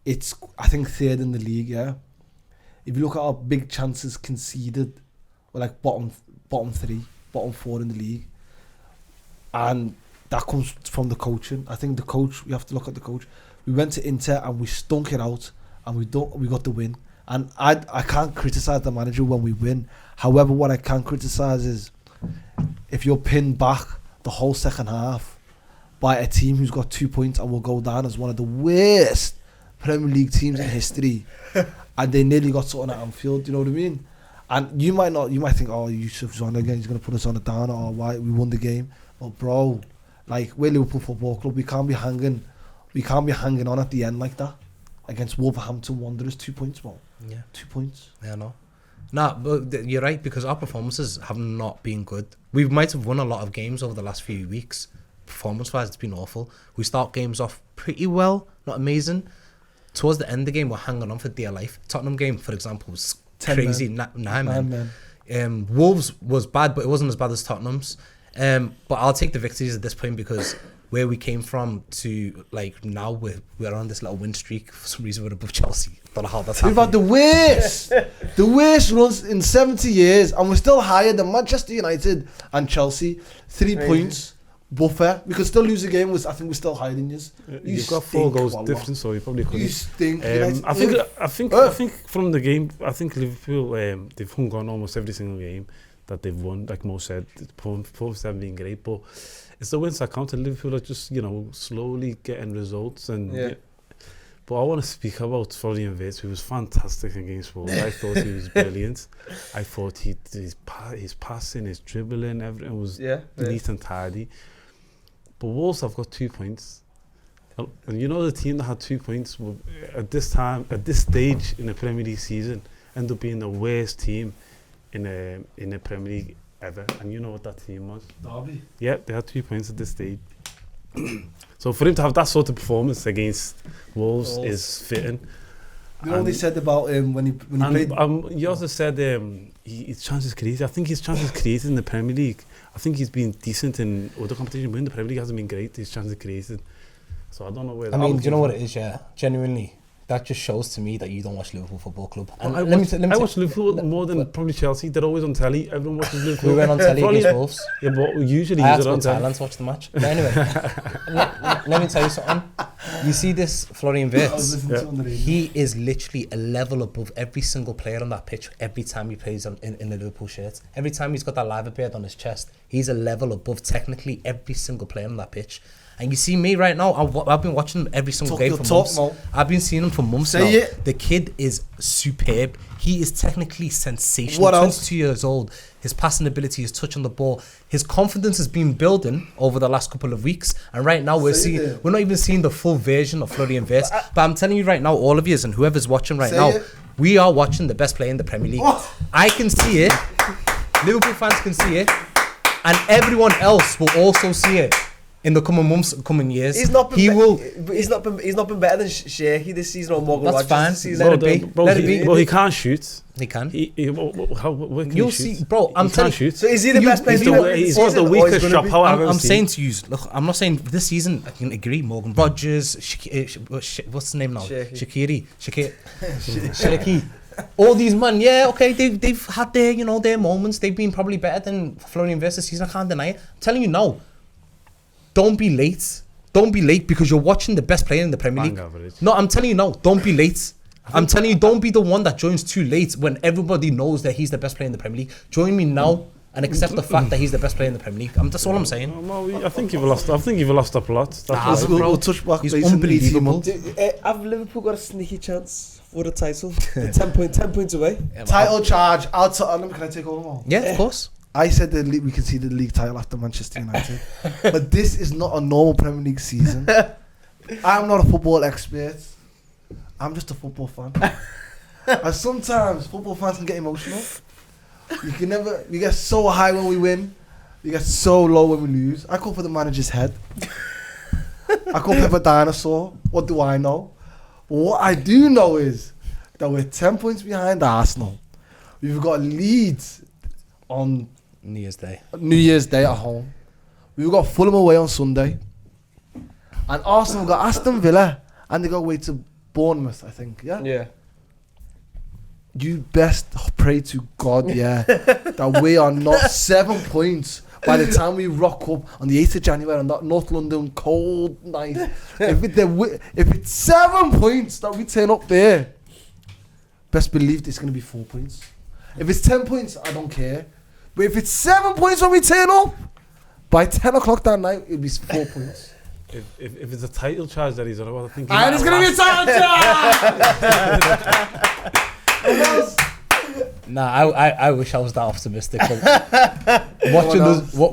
it's, I think, third in the league, If you look at our big chances conceded, we're bottom three, bottom four in the league. And that comes from the coaching. I think the coach, we have to look at the coach. We went to Inter and we stunk it out and we got the win. And I can't criticise the manager when we win. However, what I can criticise is if you're pinned back the whole second half by a team who's got 2 points and will go down as one of the worst Premier League teams in history, and they nearly got something at Anfield, you know what I mean? And you might think, oh, Yusuf's on again, he's going to put us on a down, or why we won the game. But bro, we're Liverpool Football Club, we can't be hanging on at the end like that against Wolverhampton Wanderers. 2 points, bro.
Yeah,
2 points.
Yeah, I know. Nah, but you're right, because our performances have not been good. We might have won a lot of games over the last few weeks. Performance-wise, it's been awful. We start games off pretty well, not amazing. Towards the end of the game, we're hanging on for dear life. Tottenham game, for example, was crazy. Nine men. Wolves was bad, but it wasn't as bad as Tottenham's. But I'll take the victories at this point because where we came from to now we're on this little win streak. For some reason, we're above Chelsea. Don't know how that's happened.
We've had the worst runs in 70 years, and we're still higher than Manchester United and Chelsea. 3 points. Buffer. We could still lose the game. I think we're still higher than you.
You've got 4 goals difference, so you probably could.
You stink.
I think from the game, I think Liverpool they've hung on almost every single game that they've won. Like Mo said, performance haven't been great, but it's the wins that count. And Liverpool are just slowly getting results. And but I want to speak about Florian Wirtz, who was fantastic against Wolves. I thought he was brilliant. I thought his passing, his dribbling, everything was neat and tidy. But Wolves have got 2 points. And the team that had 2 points will, at this stage in the Premier League season, end up being the worst team in the Premier League ever. And you know what that team was?
Derby.
Yeah, they had 2 points at this stage. So for him to have that sort of performance against Wolves is fitting.
You know what they said about him when he played?
You also said his chances created. I think his chances created in the Premier League. I think he's been decent in other competitions, but in the Premier League hasn't been great. His chances created. So I don't know where.
I mean, do you know what it is? Yeah, genuinely, that just shows to me that you don't watch Liverpool Football Club.
And I watch Liverpool more than probably Chelsea. They're always on telly. Everyone watches Liverpool.
We went on telly against Wolves.
Yeah, but usually
I had to go to Thailand to watch the match. But anyway, let me tell you something. You see this Florian
I was
Wirtz?
listening to it on the radio.
He is literally a level above every single player on that pitch every time he plays in the Liverpool shirt. Every time he's got that liver beard on his chest, he's a level above technically every single player on that pitch. And you see me right now, I've been watching him every single game for months. I've been seeing him for months now. The kid is superb. He is technically sensational.
What else?
22 years old. His passing ability, his touch on the ball, his confidence has been building over the last couple of weeks. And right now we're not even seeing the full version of Florian Wirtz. But I'm telling you right now, all of you and whoever's watching right now, we are watching the best player in the Premier League. I can see it. Liverpool fans can see it, and everyone else will also see it in the coming months, coming years.
He's not been better than Sheahy this season or Morgan
That's
Rodgers
fine.
this
Let
season.
it be. Let it be.
Well, he can't shoot.
He can.
Where can
You'll
he shoot?
see, bro. I'm
He
telling
can't
you.
shoot.
So is he the best player?
He's got the weakest shot power I've ever
I'm
seen.
saying to you, look, I'm not saying this season. I can agree. Morgan Rodgers, what's the name now? Shaqiri. All these men, yeah, okay, they've had their their moments. They've been probably better than Florian Wirtz this season. I can't deny it. I'm telling you now. Don't be late. Don't be late because you're watching the best player in the Premier League. No, I'm telling you now. Don't be late. I'm telling you, don't be the one that joins too late when everybody knows that he's the best player in the Premier League. Join me now and accept the fact that he's the best player in the Premier League. That's all I'm saying.
I think you've lost a plot.
We'll touch back
He's
base in
unbelievable.
18 months.
Have Liverpool got a sneaky chance for the title? 10 points away.
Title charge. Can I take over now?
Yeah, of course.
I said we could see the league title after Manchester United. But this is not a normal Premier League season. I'm not a football expert. I'm just a football fan. And sometimes football fans can get emotional. We get so high when we win. We get so low when we lose. I call for the manager's head. I call Pepper Dinosaur. What do I know? What I do know is that we're 10 points behind Arsenal. We've got Leeds on
New Year's Day
at home. We've got Fulham away on Sunday. And Arsenal got Aston Villa. And they got away to Bournemouth, I think. Yeah. You best pray to God, that we are not 7 points by the time we rock up on the 8th of January on that North London cold night. If it's 7 points that we turn up there, best believe it's going to be 4 points. If it's 10 points, I don't care. But if it's 7 points when we turn up, by 10 o'clock that night, it'll be 4 points.
If it's a title charge that he's on, I think.
And it's going to be a title charge!
Nah, I wish I was that optimistic.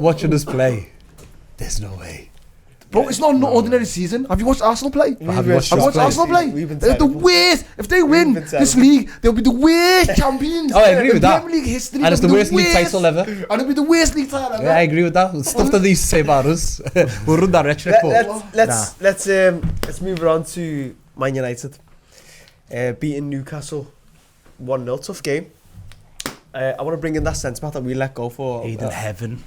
Watching us play, there's no way.
Bro, it's not an ordinary season. Have you watched Arsenal play?
Have you watched
Arsenal play? They're the worst. If they win this league, they'll be the worst champions.
Oh, I agree with that.
Premier League history.
And it's the worst league title ever.
And it'll be the worst league title ever.
Yeah, I agree with that. Stuff that they used to say about us. We'll run that rhetoric.
Let's move on to Man United. Beating Newcastle 1-0. Tough game. I want to bring in that sense back that we let go for
Aiden Heaven.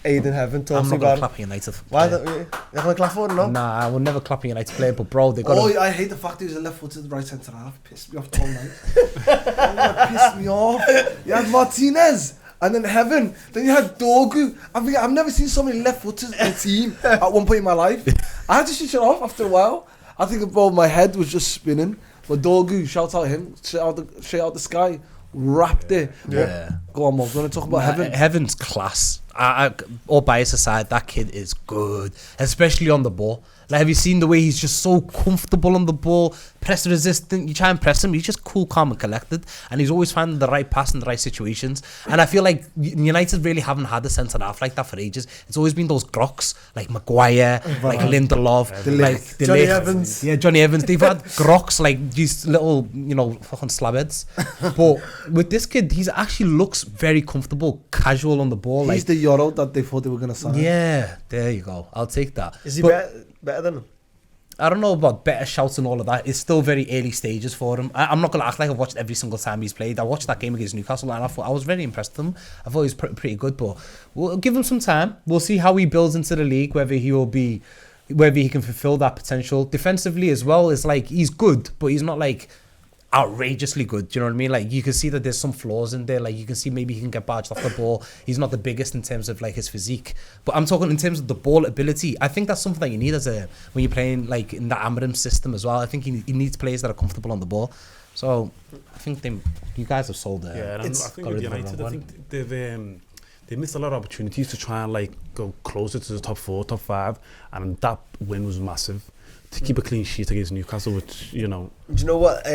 Talk
I'm not going to clap a United.
Why don't you? You're going to clap for it, no?
Nah, I will never clap a United player, but bro, they got.
Oh, I hate the fact that he's a left-footed right centre half. Pissed me off all night. That pissed me off. You had Martinez and then Heaven. Then you had Dogu. I've never seen so many left-footers in a team at one point in my life. I had to switch it off after a while. I think about my head was just spinning. But Dogu, shout out him, straight out the sky. Wrapped it.
Yeah.
Go on, Mo. Do you want to talk about Heaven?
Heaven's class. All bias aside, that kid is good, especially on the ball. Like, have you seen the way he's just so comfortable on the ball, press resistant? You try and press him, he's just cool, calm, and collected, and he's always finding the right pass in the right situations. And I feel like United really haven't had a centre half like that for ages. It's always been those grocks like Maguire, like Lindelof, like
Johnny Evans.
Yeah, Johnny Evans. They've had grocks like these little, fucking slabheads. But with this kid, he actually looks very comfortable, casual on the ball.
He's the Euro that they thought they were going to sign.
Yeah, there you go. I'll take that.
Is he better than him?
I don't know about better shouts and all of that. It's still very early stages for him. I'm not going to act like I've watched every single time he's played. I watched that game against Newcastle and I was very impressed with him. I thought he was pretty good, but we'll give him some time. We'll see how he builds into the league, whether he can fulfill that potential. Defensively as well, it's like he's good, but he's not like outrageously good. Do you know what I mean? Like, you can see that there's some flaws in there. Like, you can see maybe he can get barged off the ball. He's not the biggest in terms of like his physique, but I'm talking in terms of the ball ability. I think that's something that you need when you're playing like in the Amarim system as well. I think he needs players that are comfortable on the ball. So I think you guys have sold it.
Yeah, and I think with United, I think they missed a lot of opportunities to try and like go closer to the top 4, top 5, and that win was massive. To keep a clean sheet against Newcastle, which, you know.
Do you know what?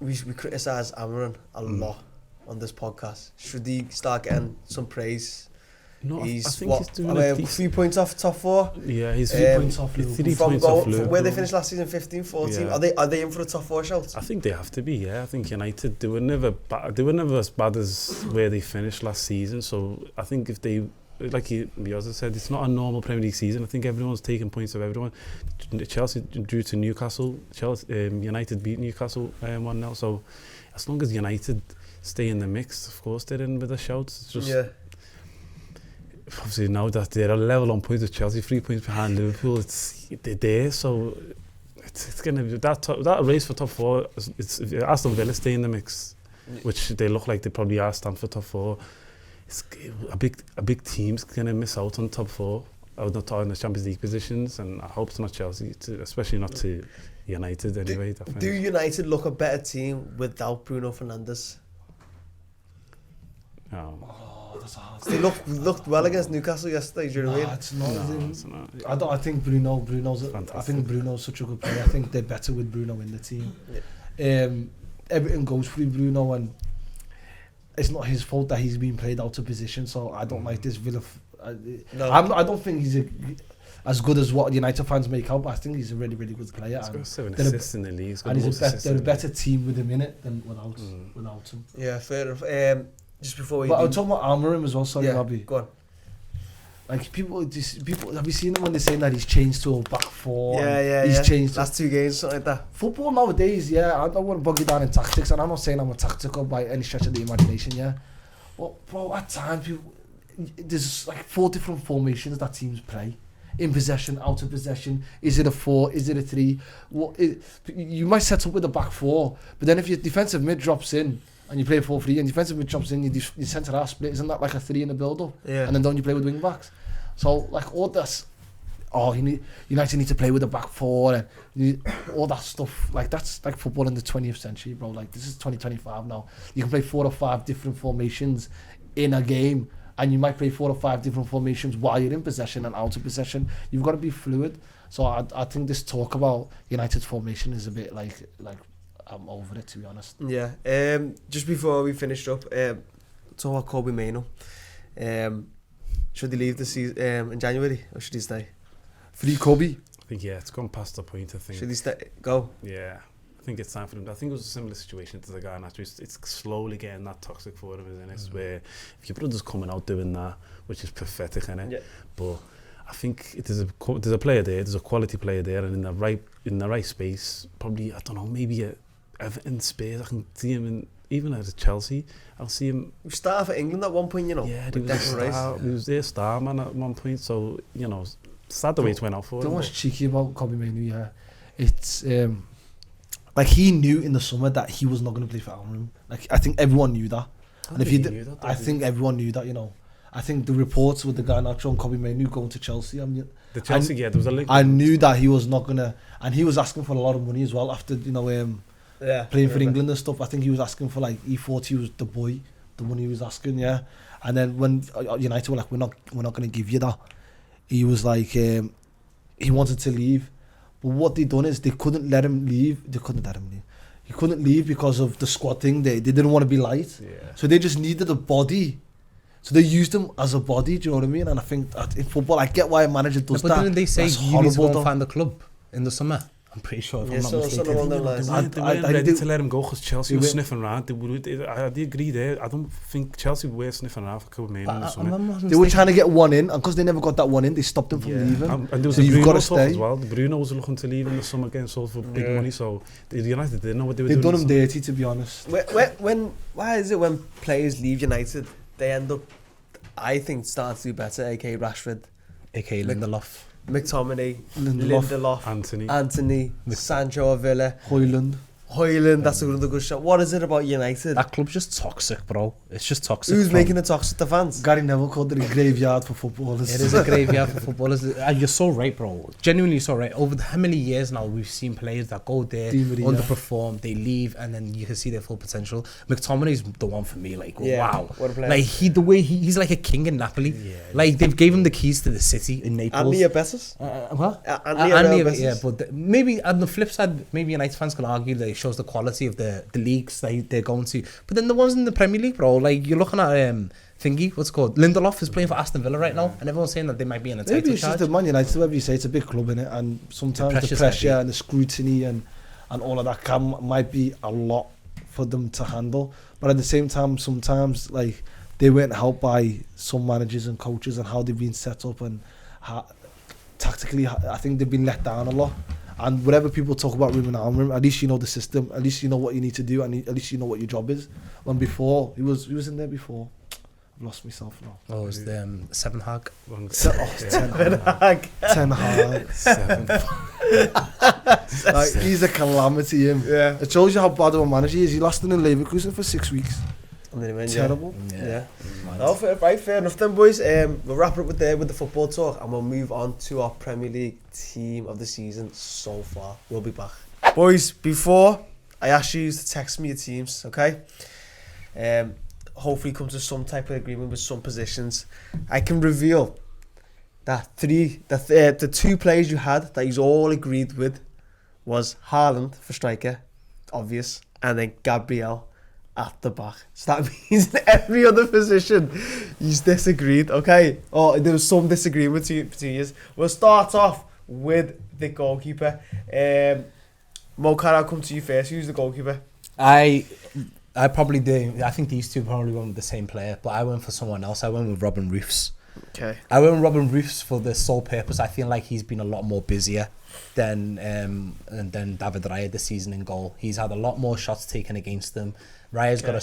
We criticise Amarim a lot on this podcast. Should he start getting some praise?
No,
he's
I think he's doing
3 points off top 4.
Yeah, he's 3 points off Liverpool.
From where they finished last season, 15, 14. Yeah. Are they in for a top 4 shout?
I think they have to be. Yeah, I think United, they were never as bad as where they finished last season. So I think if they, like Yoza said, it's not a normal Premier League season. I think everyone's taking points of everyone. Chelsea drew to Newcastle. United beat Newcastle 1-0. So as long as United stay in the mix, of course they're in with a shout. It's just obviously now that they're a level on points with Chelsea, 3 points behind Liverpool. They're there, so it's going to be that race for top 4. It's if Aston Villa stay in the mix, which they look like they probably are, stand for top 4. It's a big team's going to miss out on top 4. I was not talking the Champions League positions, and I hope it's not Chelsea, especially not to United anyway.
Do United look a better team without Bruno Fernandes?
No.
Oh, that's a hard.
They looked well against Newcastle yesterday. Do you know what I mean?
It's not. I think I think Bruno's such a good player. I think they're better with Bruno in the team. Yeah. Everything goes through Bruno, and it's not his fault that he's been played out of position. So I don't like this Villa. I don't think he's as good as what United fans make out, but I think he's a really, really good player.
He's got 7 assists in the league.
And they're a better team with him in it than without him.
Yeah, fair enough. Just before we...
But I'm talking about Amarim as well, sorry, Robbie.
Go on.
Like, people, have you seen them when they're saying that he's changed to a back 4?
He's
changed.
Last 2 games, something like that.
Football nowadays, I don't want to bog you down in tactics, and I'm not saying I'm a tactical by any stretch of the imagination, But, bro, at times, there's like 4 different formations that teams play. In possession, out of possession. Is it a 4? Is it a 3? You might set up with a back 4, but then if your defensive mid drops in and you play 4-3 and defensive mid drops in, your centre half split, isn't that like a 3 in the build-up? Yeah. And then don't you play with wing backs? So like all this, United need to play with a back 4 and all that stuff. Like that's like football in the 20th century, bro. Like this is 2025 now. You can play 4 or 5 different formations in a game. And you might play 4 or 5 different formations while you're in possession and out of possession. You've got to be fluid. So I think this talk about United's formation is a bit like I'm over it, to be honest.
Yeah. Just before we finished up, talk about Kobe Mainoo. Should he leave the season in January or should he stay?
Free Kobe.
I think it's gone past the point. I think.
Should he stay? Go.
Yeah. I think it's time for him. I think it was a similar situation to the guy, and it's slowly getting that toxic for him, isn't it? Where if your brother's coming out doing that, which is pathetic, innit? Yeah. But I think there's a player there, there's a quality player there, and in the right space, probably I don't know, maybe at Everton, Spurs, I can see him even at Chelsea. I'll see him.
He started for England at one point, you know.
Yeah, he was their star man at one point. So sad the way it went out for him.
Don't what's cheeky about Kobe Mainoo? It's like he knew in the summer that he was not going to play for Amarim. Like I think everyone knew that. And if I think everyone knew that. I think the reports with the guy Nacho and Kobe Mainoo going to Chelsea.
The Chelsea, there was a link.
I knew that he was not gonna, and he was asking for a lot of money as well after playing for England and stuff. I think he was asking for like he thought he was the money he was asking, And then when United were like, we're not gonna give you that, he was like, he wanted to leave. But what they done is they couldn't let him leave. He couldn't leave because of the squad thing. They didn't want to be light. Yeah. So they just needed a body. So they used him as a body, do you know what I mean? And I think that in football, I get why a manager does that.
But didn't they say you need to go and find the club in the summer? I'm pretty sure, if I'm not mistaken.
They weren't ready to let him go because Chelsea was sniffing around. I agree there. I don't think Chelsea were sniffing around for Kobe Mainoo in the summer.
They were trying to get one in, and because they never got that one in, they stopped him from leaving.
And there was you've got to stay as well. Bruno was looking to leave in the summer, getting sold for big money. So the United didn't know what they were doing.
They've done him dirty, to be honest.
Why is it when players leave United, they end up, I think, starting to do better? A.K. Rashford,
A.K.
McTominay,
Lindelof,
Anthony, Sancho of Villa,
Højlund.
Hoyland, that's another good shot. What is it about United?
That club's just toxic, bro. It's just toxic.
Who's making it toxic? The fans?
Gary Neville called it a graveyard for footballers.
It is a graveyard for footballers. You're so right, bro. Genuinely so right. Over how many years now we've seen players that go there,
Di Maria.
underperform, they leave, and then you can see their full potential. McTominay's the one for me. Like, wow.
What a player.
Like, he's like a king in Napoli.
Yeah.
Like, they've gave him the keys to the city in Naples.
And Nia Bessis?
What?
Bessis?
Yeah, but maybe on the flip side, maybe United fans can argue that it shows the quality of the leagues that they're going to. But then the ones in the Premier League, bro, like you're looking at thingy, what's it called? Lindelof is playing for Aston Villa right now, and everyone's saying that they might be in a title
Maybe it's
charge.
just the Man United, whatever you say, it's a big club in it, and sometimes the pressure and the scrutiny and all of that might be a lot for them to handle. But at the same time, sometimes like they weren't helped by some managers and coaches and how they've been set up and how, tactically, I think they've been let down a lot. And whatever people talk about room and arm room, at least you know the system, at least you know what you need to do, and at least you know what your job is. When before, he was in there before. I've lost myself now.
Oh, it was the Seven Hag.
Ten Hag. Like, he's a calamity, him.
Yeah.
It shows you how bad of a manager he is. He lasted in Leverkusen for 6 weeks.
And then he went,
Terrible.
Yeah. No, fair enough then, boys. We'll wrap it up with the football talk, and we'll move on to our Premier League team of the season so far. We'll be back. Boys, before I ask you to text me your teams, okay? Hopefully come to some type of agreement with some positions. I can reveal that the two players you had that you all agreed with was Haaland for striker, obvious, and then Gabriel at the back. So that means in every other position he's disagreed, okay? Oh, there was some disagreement between you. We'll start off with the goalkeeper. Mo, can I come to you first? Who's the goalkeeper?
I probably do. I think these two probably went with the same player, but I went for someone else. I went with Robin Roofs.
Okay.
I went with Robin Roofs for the sole purpose. I feel like he's been a lot more busier than David Raya this season in goal. He's had a lot more shots taken against him. Raya's got a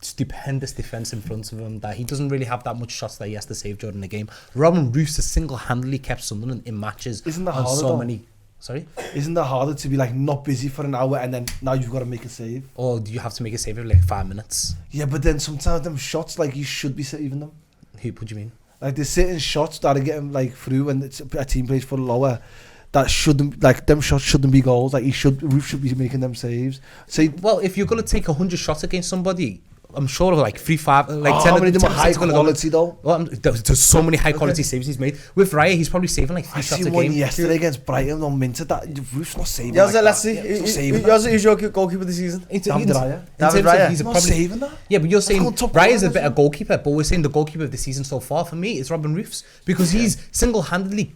stupendous defence in front of him that he doesn't really have that much shots that he has to save during the game. Robin Roofs has single-handedly kept Sunderland in matches.
Isn't that
on
harder
so
though?
many? Sorry?
Isn't that harder to be like not busy for an hour and then now you've got to make a save?
Or do you have to make a save every like 5 minutes?
Yeah, but then sometimes them shots, like, you should be saving them.
What do you mean?
Like, there's certain shots that are getting like through when it's a team plays for lower that shouldn't, like, them shots shouldn't be goals. Like, Roof should be making them saves.
Well, if you're going to take 100 shots against somebody, I'm sure like 3-5, like 10
how many of them are high
gonna
quality though?
Well, there's so many high quality saves he's made. With Raya, he's probably saving like 3
I
shots
seen
a
one
game.
yesterday against Brighton on Minter that Roof's not saving.
Yeah,
like
let's
that.
see.
He's not saving that.
Who's your goalkeeper this season?
In
David
terms
Raya.
David
of
Raya.
he's
He's not
probably
saving that.
Yeah, but you're saying
going top
Raya's a
corner,
better
isn't
goalkeeper, but we're saying the goalkeeper of the season so far for me is Robin Roofs because he's single-handedly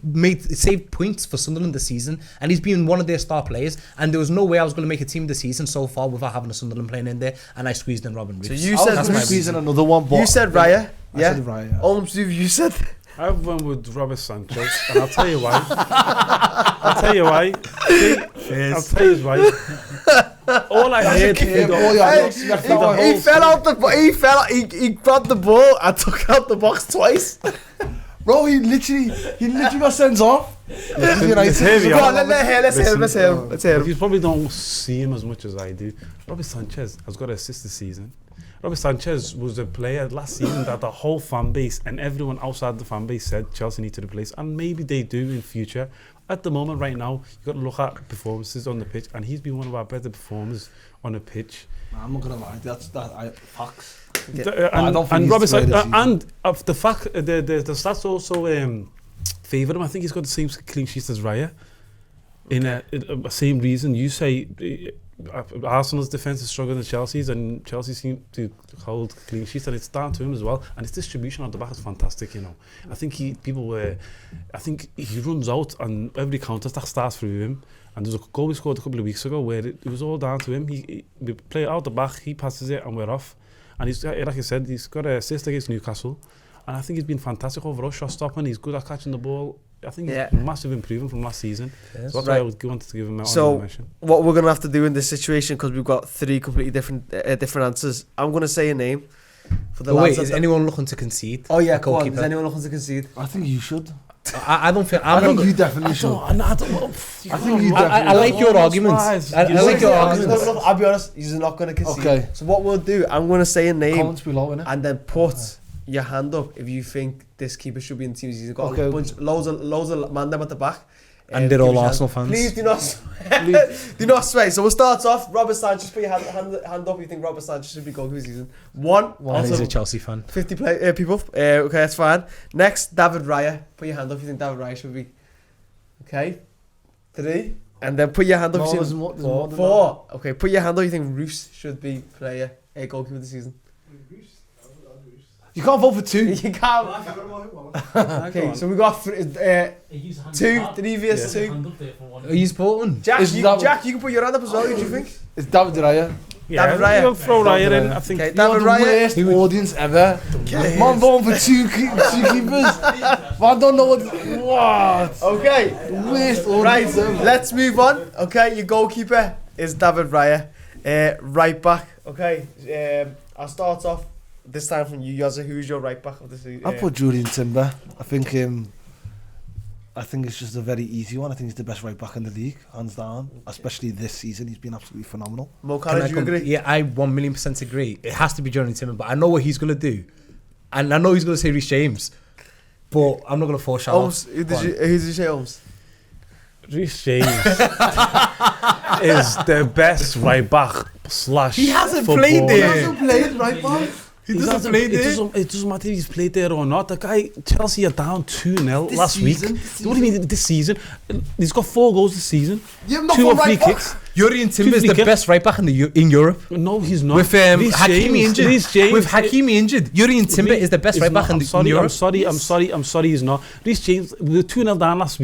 saved points for Sunderland this season, and he's been one of their star players. And there was no way I was going to make a team this season so far without having a Sunderland playing in there, and I squeezed in Robin Roofs.
So you
I
said
was going to squeeze in another one, but
You said Raya,
I
yeah?
said Raya, yeah.
All you said.
I went with Robert Sanchez, and I'll tell you why. I'll tell you why. All I heard,
He
grabbed the ball and took out the box twice.
Bro, he literally got sent off.
Let's hear me
Go on,
out.
let's hear him.
You probably don't see him as much as I do. Robert Sanchez has got an assist this season. Robert Sanchez was a player last season that the whole fan base and everyone outside the fan base said Chelsea need to replace, and maybe they do in future. At the moment, right now, you've got to look at performances on the pitch, and he's been one of our better performers on the pitch.
I'm not gonna lie, facts.
And Robert Sanchez, and the fact the stats also favour him. I think he's got the same clean sheets as Raya. In a same reason, you say Arsenal's defence is stronger than Chelsea's, and Chelsea seem to hold clean sheets, and it's down to him as well. And his distribution on the back is fantastic. You know, I think he runs out on every counter that starts through him. And there's a goal we scored a couple of weeks ago where it was all down to him. We play out the back, he passes it, and we're off. And he's, like I said, he's got an assist against Newcastle, and I think he's been fantastic overall shot stopping. He's good at catching the ball. I think he's massive improvement from last season.
Yes.
So that's why I wanted to give him
So
mention.
what we're gonna have to do in this situation, because we've got 3 completely different answers. I'm gonna say a name for the lads.
Wait, is anyone looking to concede?
Oh yeah,
a
go on.
goalkeeper?
Is anyone looking to concede?
I think you should.
I don't feel.
I
I'm
think
not.
you definitely should.
I
think you
I like your arguments. I like your arguments.
Look, I'll be honest, he's not going to concede.
Okay.
So what we'll do, I'm going to say a name
Comments below, innit?
and then put your hand up if you think this keeper should be in the team. He's got
Okay.
a bunch, loads of man them at the back.
And they're all
give us a
Arsenal
hand.
fans.
Please do not swear. Do not swear. So we'll start off. Robert Sanchez, put your hand up if you think Robert Sanchez should be goalkeeper this season. One.
And he's
Also,
a Chelsea fan.
50 people. Okay, that's fine. Next, David Raya. Put your hand up if you think David Raya should be. Okay. 3. And then put your hand up if
No,
you
there's
think
more than
4. Okay, put your hand up if you think Roos should be player goalkeeper this season.
You can't vote for 2.
You can't. Okay, so we got 2, 3 vs 2.
Are you supporting?
Jack,
Is
you
that-
can put your hand up as well. Who do you think?
It's David Raya.
David Raya.
You'll throw Raya in, I think.
Okay,
David
David
Raya.
Raya.
Worst audience ever. Man voting for 2 keepers. But I don't know what.
Okay,
Worst
right.
audience ever.
Let's move on. Okay, your goalkeeper is David Raya. Right back. Okay, I'll start off this time from you, Yozza. Who's your right back of the season?
I put Julian Timber. I think it's just a very easy one. I think he's the best right back in the league, hands down. Especially this season, he's been absolutely phenomenal.
Mo,
Can I
do you agree?
Yeah, I 1,000,000% agree. It has to be Jonathan Timmer, but I know what he's gonna do, and I know he's gonna say Reece James, but I'm not gonna foreshadow.
Holmes, who did you say, Holmes?
Reece James is the best right back /
He hasn't
footballer.
played there.
He hasn't played right back.
He doesn't play there.
It doesn't matter if he's played there or not. The guy, Chelsea are down 2-0 last week. What do you mean this season? He's got 4 goals this season.
Yeah, not
2
for
or 3
right back.
kicks.
Yurian Timber is
free
the
kicks.
best right back in Europe.
No, he's not.
With
Reece
Hakimi
James-
injured.
Reece James-
With Hakimi injured, Yurian Timber is the best
He's
right back
not.
in Europe.
I'm sorry, he's not. Reece James, we were 2-0 down last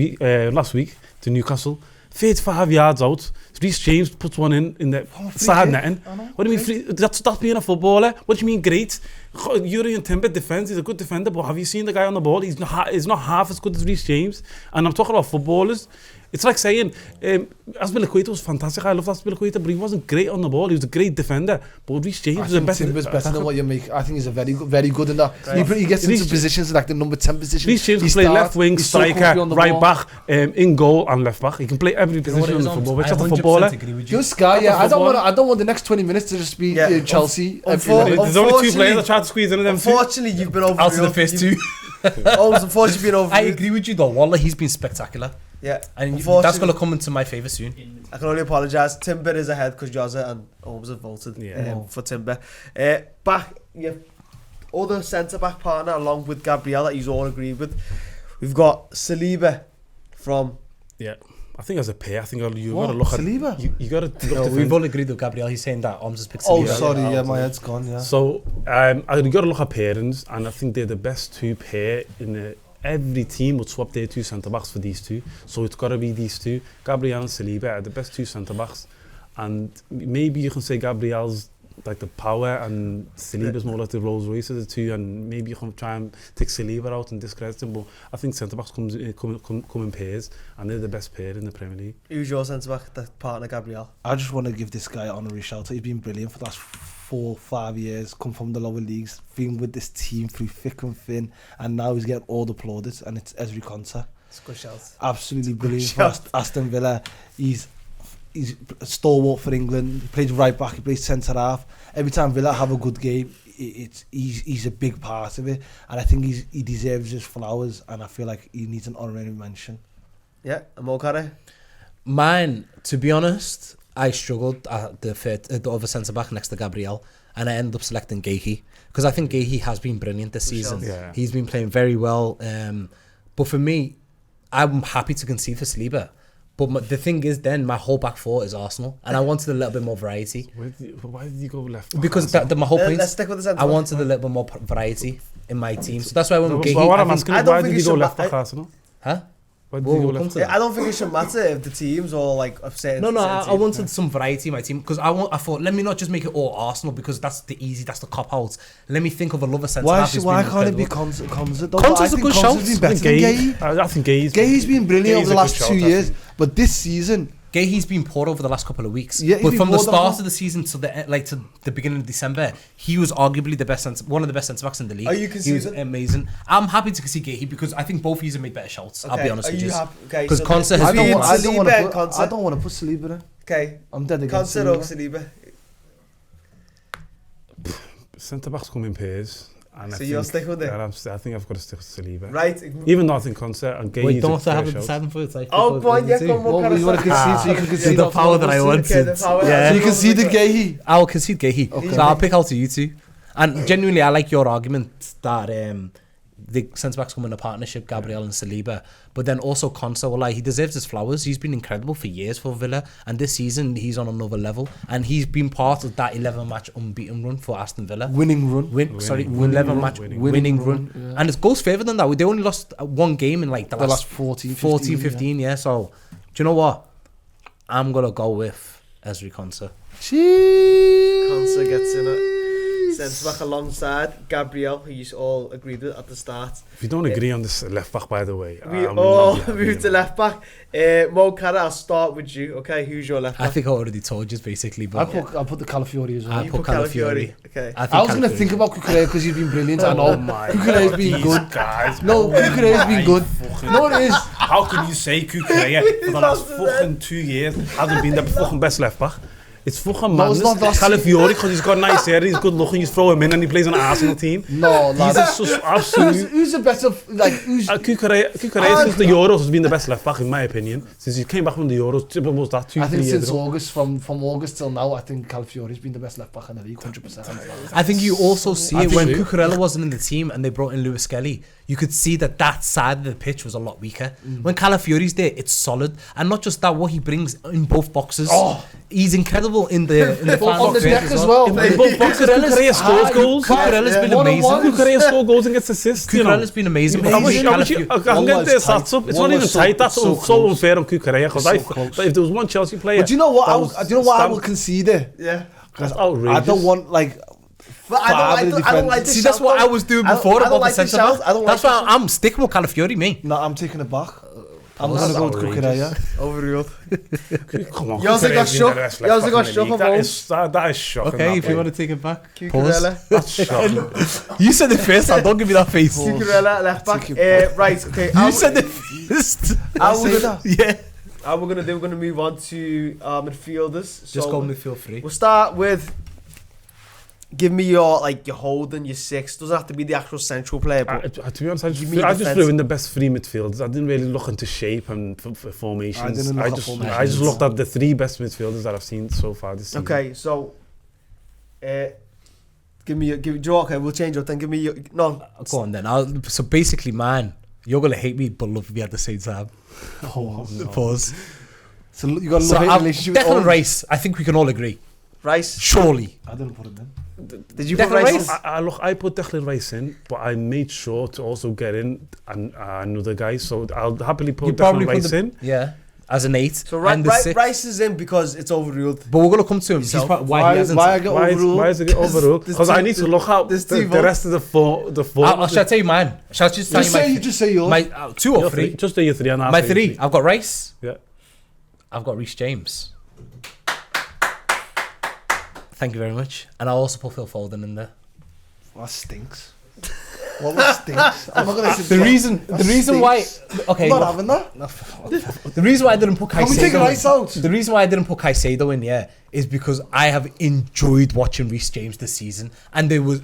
week to Newcastle. 35 yards out. Reece James puts one in the side netting. What do you mean? That's being a footballer. What do you mean great? Yurian Timber defends. He's a good defender, but have you seen the guy on the ball? He's not half as good as Reece James. And I'm talking about footballers. It's like saying, Azpilicueta was fantastic. I love Azpilicueta, but he wasn't great on the ball. He was a great defender. But Reece James was a better.
Timber's better than what you make. I think he's a very good in that. He gets into positions like the number 10 position.
Reece James can play left wing, striker, right back, in goal, and left back. He can play every position on the football. Which is a footballer.
Just guy, yeah. I don't want the next 20 minutes to just be Chelsea.
There's only 2 players that tried to squeeze into them.
Unfortunately, you've been over.
Out of the first 2.
Holmes, unfortunately, you've been over.
I agree with you though. Wallah, he's been spectacular.
Yeah,
and that's going to come into my favour soon.
I can only apologise. Timber is ahead because Jose and Holmes have voted for Timber. Back, your other centre-back partner along with Gabriel that you all agreed with. We've got Saliba from...
Yeah, I think as a pair, I think you've got to look at...
Saliba?
You got to
No, we've all agreed with Gabriel. He's saying that Holmes has picked Saliba.
Oh, sorry, yeah, my head's gone, yeah.
So, you got to look at pairings, and I think they're the best 2 pair in the... Every team would swap their 2 centre-backs for these 2. So it's got to be these 2. Gabriel and Saliba are the best 2 centre-backs. And maybe you can say Gabriel's like the power and Saliba's more like the Rolls Royce of the 2. And maybe you can try and take Saliba out and discredit him. But I think centre-backs come in pairs. And they're the best pair in the Premier League.
Who's your centre-back, the partner, Gabriel?
I just want to give this guy an honorary shout out. He's been brilliant for the last 4-5 years, come from the lower leagues, been with this team through thick and thin, and now he's getting all the plaudits, and it's Ezri Konsa.
It's a good shout.
Absolutely brilliant for Aston Villa. He's a stalwart for England. He plays right back, he plays centre half. Every time Villa have a good game, he's a big part of it, and I think he deserves his flowers, and I feel like he needs an honorary mention.
Yeah, and Mokare?
Mine, to be honest, I struggled at the other centre-back next to Gabriel, and I ended up selecting Gahey, because I think Gahey has been brilliant this season.
Yeah.
He's been playing very well. But for me, I'm happy to concede for Saliba. But the thing is, then my whole back 4 is Arsenal, and I wanted a little bit more variety.
Why did you go left back?
Because my whole point
Let's
is,
stick with the centre.
I wanted a little bit more variety in my team. So that's why I went with
So
Gahey.
what I'm
I think-
asking
I
is,
don't
why
think
did you
it
go
should
left
ma-
back Arsenal?
Huh?
Why did
We'll
you go
come
left
to
back?
that.
I don't think it should matter if the teams or like upset.
No, I wanted some variety in my team because I thought, let me not just make it all Arsenal because that's the cop out. Let me think of another centre half.
Why can't it be Konsa?
Konsa's a good shout.
Konsa's been better than Gahey.
I think Gahey's
Gahey's been brilliant
Gahey's
over the
a
last
good
2
shout, I
years,
think.
but this season,
Gahey's been poor over the last couple of weeks.
Yeah, he's
but
been
from the
poor,
start
though.
of the season to the beginning of December, he was arguably one of the best centre backs in the league.
Are you
He was
conceding?
amazing. I'm happy to concede Gahey because I think both of you have made better shouts. I'll be honest
Are
with
you
you.
happy? Okay,
Because
so
Conser
the-
has
I
been
don't,
massive.
I don't want
Saliba
to
and
put.
Cutz.
I don't want to put Saliba in.
Okay,
I'm dead against
Conser or
Saliba.
Saliba?
Centre backs come in pairs. And
So you'll stick with it?
I think I've got to stick with Saliba.
Right.
Even though I think Concert and Gay
Wait,
is
don't
a
I have
fair
a
shout.
deciding for it? Like,
Oh, go on, yeah, come on.
Well, you want to concede, so you can concede.
the power that I
Okay,
wanted.
the power.
Yeah.
So you conceded Gahey.
I'll concede Gahey.
Okay.
So I'll pick out to you two. And genuinely, I like your argument that the centre backs come in a partnership, Gabriel and Saliba. But then also Conser, well, like, he deserves his flowers. He's been incredible for years for Villa, and this season he's on another level. And he's been part of that 11-match unbeaten run for Aston Villa.
Winning run.
Winning
11-match
winning run.
yeah.
And it goes further than that. They only lost one game in like the last
14,
15, yeah. So, do you know what? I'm going to go with Ezri Conser.
Conser gets in it. Centre back alongside Gabriel, who you all agreed with at the start.
If you don't agree on this left back, by the way,
We
I'm
all
not happy,
moved to
you know.
left back. Mo Cara, I'll start with you. Okay, who's your left
I
back?
think I already told you basically, but
I put the Calafiori as well.
I
You
put Calafiori.
Okay.
I was going to think about Cucurella because he's been brilliant. I know. Cucurella's been good.
Guys,
No, Cucurella's been good. No, it is.
How can you say Cucurella for the last fucking 2 years hasn't been the fucking best left back? It's fucking
No, it's
madness.
not that.
Calafiori, because he's got nice hair, he's good looking, you throw him in and he plays on an Arsenal team.
No,
He's
lad.
just absolute...
Who's the better, like, who's...
Cucurella since the Euros has been the best left back in my opinion. Since he came back from the Euros, what was that, 2-3
I think
years
since
ago?
August, from August till now, I think Calafiori's been the best left back in the league, 100%.
I think you also see
I
it
think
when
so.
Cucurella wasn't in the team and they brought in Lewis Skelly. You could see that side of the pitch was a lot weaker. When Calafiori's there, it's solid, and not just that, what he brings in both boxes. He's incredible in the final
On the
third
deck as well.
In both boxes, Cucurella scores goals.
Cucurella's been
One on
amazing.
one.
Cucurella scores goals and gets assists, you know.
Cucurella's been amazing.
I can get
One
their
was tight.
stats up. It's
One
not even
was so-
tight. That's
so
so
close.
unfair on Cucurella. Because
It's so close.
if there was one Chelsea player,
But do you know what?
that
I
was
will concede it.
Yeah.
Because
That's outrageous.
I don't want, like...
But I don't like this
See, that's
shout,
what
though.
I was doing
I don't-
before
I don't
about
like
the
this
centre
shout.
back.
I don't
That's
like
why
this
I'm sticking with Calafiori, me.
No, I'm taking it back. I'm
That's
going to go with
outrageous.
Cucurella.
Overruled.
Come on,
You also got
Cucurella's been
shook.
the best
You
left
also
back
got
in the
shook
league.
on
That is shocking.
Okay, if
that
you
boy.
want to take it back.
Cucurella.
That's shocking.
You said it first, so don't give me that face.
Cucurella, left back.
Take it
Right, okay.
You said it first. Yeah.
We're going to move on to midfielders.
Just
So
go midfield free.
We'll start with... Give me your Holden, your six. Doesn't have to be the actual central player, but
To be honest, I
Give me
just
defense.
threw in the best three midfielders. I didn't really look into shape and formations.
I didn't look at
I just
formations.
looked at the three best midfielders that I've seen so far this season.
okay. So, give me Joe. Okay, we'll change it then. Give me your
Go on then. So basically, man, you're gonna hate me, but love me at the same time.
Oh, no.
Pause.
So you got a
So
love-hate relationship with
Declan
Owen?
Rice. I think we can all agree.
Rice.
Surely.
I didn't put him in.
Did you
Declan
put Rice?
Rice?
I put Declan Rice in, but I made sure to also get in another guy. So I'll happily
You
put
probably
Declan
put
Rice
the,
in.
yeah, as an 8.
So
and the 6.
Rice is in because it's overruled.
But we're gonna come to him. He's
Yourself.
why he hasn't.
I get
Why
overruled?
is it overruled?
There's
Because I
two-
need to look out
there's
the
two votes.
rest of the four.
Shall I tell you mine? Shall I just tell you
Just say yours.
my 2 or
Your
3?
Just do your three and I'll
My
say
3. I've got Rice.
Yeah.
I've got Reece James. Thank you very much. And I'll also put Phil Foden in there.
That stinks. Well, that stinks. I'm not going to say
The reason why. Okay.
I'm not having that.
The reason why I didn't put Caicedo.
Can we take Rice out?
The reason why I didn't put Caicedo in, is because I have enjoyed watching Reece James this season, and there was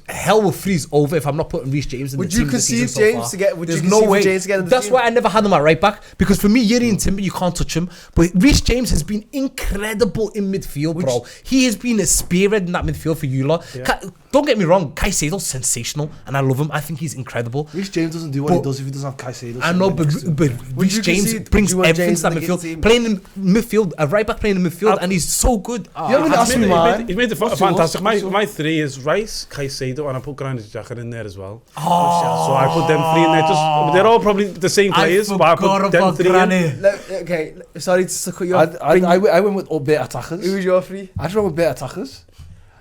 hell will freeze over if I'm not putting Reece James in
Would
the
you
team this
concede
season so
James
far.
to get? Would
There's
you
no
concede
way.
James to get in the
That's
team?
why I never had him at right back, because for me, Yuri and Timber, you can't touch him. But Reece James has been incredible in midfield, bro. He has been a spearhead in that midfield for you lot.
Yeah.
Don't get me wrong, Caicedo's sensational, and I love him. I think he's incredible.
Reece James doesn't do what he
But-
does if he doesn't have Caicedo.
I know, but
Would
Reece
you
James
concede-
brings
would you want
everything
James
to that
in the
midfield.
team?
Playing in midfield, a right back playing in midfield, and he's so good.
You haven't asked me mine.
He's made it
What's
fantastic.
yours?
My 3 is Rice, Caicedo, and I put Granit Xhaka in there as well. So I put them 3 in there. They're all probably the same players, but I put them 3 in.
Okay, sorry to cut you
I
off.
went with better attackers.
Who's your three?
I just went with better attackers.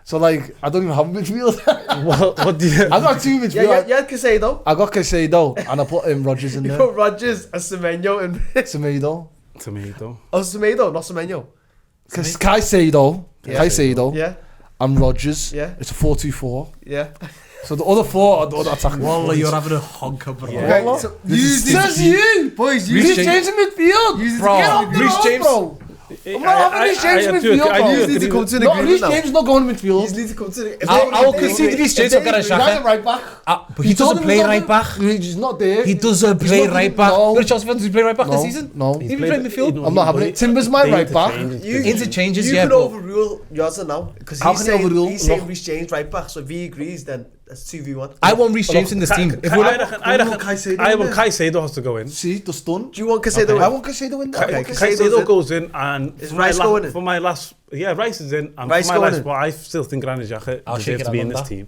So, like, I don't even have a midfield.
What do you...
I got 2 midfield.
Yeah, Caicedo.
I got Caicedo, and I put Rodgers in
You
there.
put Rodgers and Semenyo and
Semedo.
Tomato.
Oh, Semedo, not Semenyo.
Because Caicedo
Yeah,
and Rodgers,
Yeah.
it's a 4-2-4.
yeah.
So the other four are the other attacking.
Wallah, you're having a honker, bro.
Yeah.
Okay, so
Says you!
boys,
Reece
use
James-
James in midfield!
Use it
Bro,
Get off the
Reece
road,
James-
bro! I'm not having Reece James in midfield, bro.
You need to come to an
No,
agreement
Reece
now.
James is not going in
You
midfield.
need to come to the...
I'll concede Reece James, I'll get a
He's
shot.
not right back.
But he doesn't play right back.
He's not there.
He doesn't
He's
play
not-
right back.
no.
Which Chelsea fans does he play right back this
No,
season?
no.
He played midfield.
I'm not having it. Timber's my right back.
Interchanges,
You
yeah,
could
but
overrule Yoza now. Because
How
he's
can you
saying,
overrule?
he's saying
No.
Reece James right back. So if he agrees, then that's 2v1.
I want Reece James in this team. If we're not,
I want Caicedo has to go in.
See, the stun.
Do you want Casado
I
in?
want Caicedo in there.
Okay,
Caicedo goes in, and
Is Rice going in?
for my last, Rice is in, and
Rice
for my
going
last,
in?
but I still think Granit Xhaka
I'll shake
deserves
it
to be in
on
this
that.
team.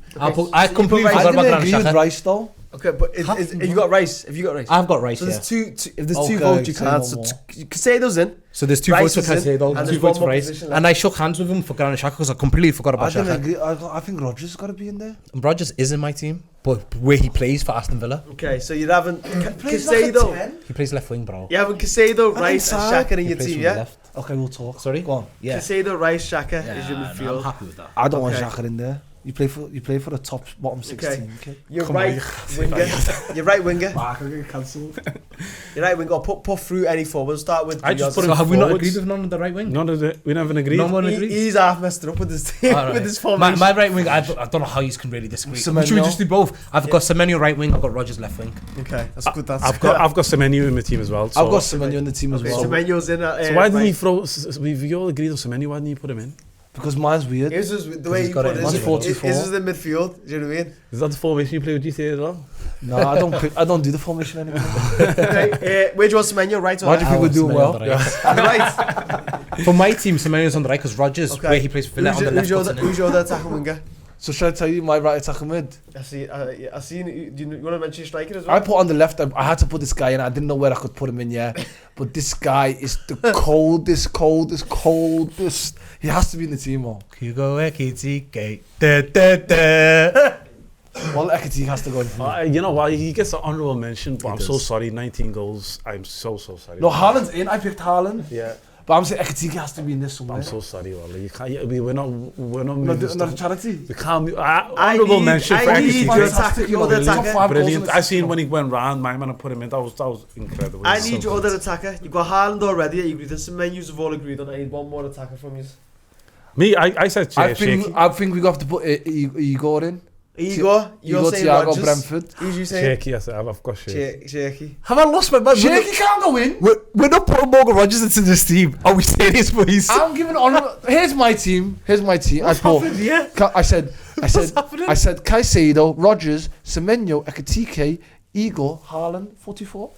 I completely
Rice
forgot
I
about
didn't
Granit
agree with
Xhaka.
Rice though.
Okay, but have you got Rice? Have you got Rice?
I've got Rice,
So
yeah.
there's two if there's two
Okay,
votes, you
say
can't.
no
So
more.
Casado's in.
So there's two
Rice
votes for
is in,
Caicedo,
and
two
there's
votes
one
for
more
Rice.
position left.
And I shook hands with him for Granit Xhaka because I completely forgot
I
about
didn't
Xhaka.
agree. I think Rodgers has got to be in there.
And Rodgers is in my team, but where he plays for Aston Villa,
Okay, so you're having
Plays like a
Casado.
10.
he plays left wing, bro.
You're having Casado,
And
Rice, and
inside.
Xhaka in
He
your
plays
team,
from the
yeah?
left.
Okay, we'll talk.
Sorry?
Go on.
Yeah.
Casado, Rice, Xhaka is your
I'm
midfield.
happy with that.
I don't want
Okay.
Xhaka in there. You play for the top bottom 16. Okay.
You're
Come on,
right winger. You're right winger.
Mark, I'm getting cancelled.
You're right winger. Put through any forward. We'll start with.
I just put
Yoza.
him
So have we not
forwards.
agreed with none on the right wing?
None of the, we haven't agreed.
No one
He-
agreed.
He's half messed it up with his team,
Alright.
with his formation.
My right wing, I don't know how you can really disagree. Should we
Semenyo.
just do both? I've got Semenyo right wing, I've got Rodgers left wing.
Okay, that's good. That's
I've got Semenyo in my team as well. So,
I've got Semenyo in the team as
Okay,
well.
Semenyo's in.
so why didn't
right.
you throw? We all agreed on Semenyo. Why didn't you put him in?
Because mine's weird.
His is the way
he's
you
got
put
it.
it.
Mine's
His
44.
is in midfield. Do you know what I mean?
Is that the formation you play with GTA as well?
No, I don't do the formation anymore.
Okay, where do you want Semenyo? Right or
Why do you
left?
think we're doing
Semenyo
well?
on the right.
Right.
For my team, Semenyo's on the right because Rodgers,
Okay.
where he plays for Villa, on the left.
Who's your other attacking winger?
So should I tell you my right attacker mid?
I see. I see. Do you want to mention your striker as well?
I put on the left. I had to put this guy in. I didn't know where I could put him in. Yeah, but this guy is the coldest. He has to be in the team. Or
Hugo Ekitike. Da, da, da.
well, Ekitike has to go in.
You know what? He gets an honourable mention, but
He
I'm so
does.
sorry. 19 goals. I'm so sorry.
No, Haaland's in. I picked Haaland.
Yeah,
But I'm saying Ekitike has to be in this somewhere.
I'm so sorry, Wally. You can't. We're not
not,
moving
not a
stuff.
charity.
We can't. Honourable mention for
I need
Ekitike.
your attacker. Your other
Top
attacker.
five goals
Brilliant.
in the
I seen
season.
when he went round, my man, and put him in. That was incredible.
I
So
need your
good.
other attacker. You've got Haaland already. You agreed on some menus. Have all agreed on. I need one more attacker from you.
Me, I said
I
Shaky.
think we have to put Igor in.
Igor, you're
Igor,
saying
Thiago,
Rodgers.
Brentford.
Who's you saying?
Shaky, yes, I've got Shaky.
Shaky.
Have I lost my mind?
Shaky can't go in.
We're not putting Morgan Rodgers into this team. Are we serious, boys?
I'm giving honor. Here's my team. I put.
Yeah.
I said Caicedo, Rodgers, Semenyo, Ekitike, Igor, Haaland, 44.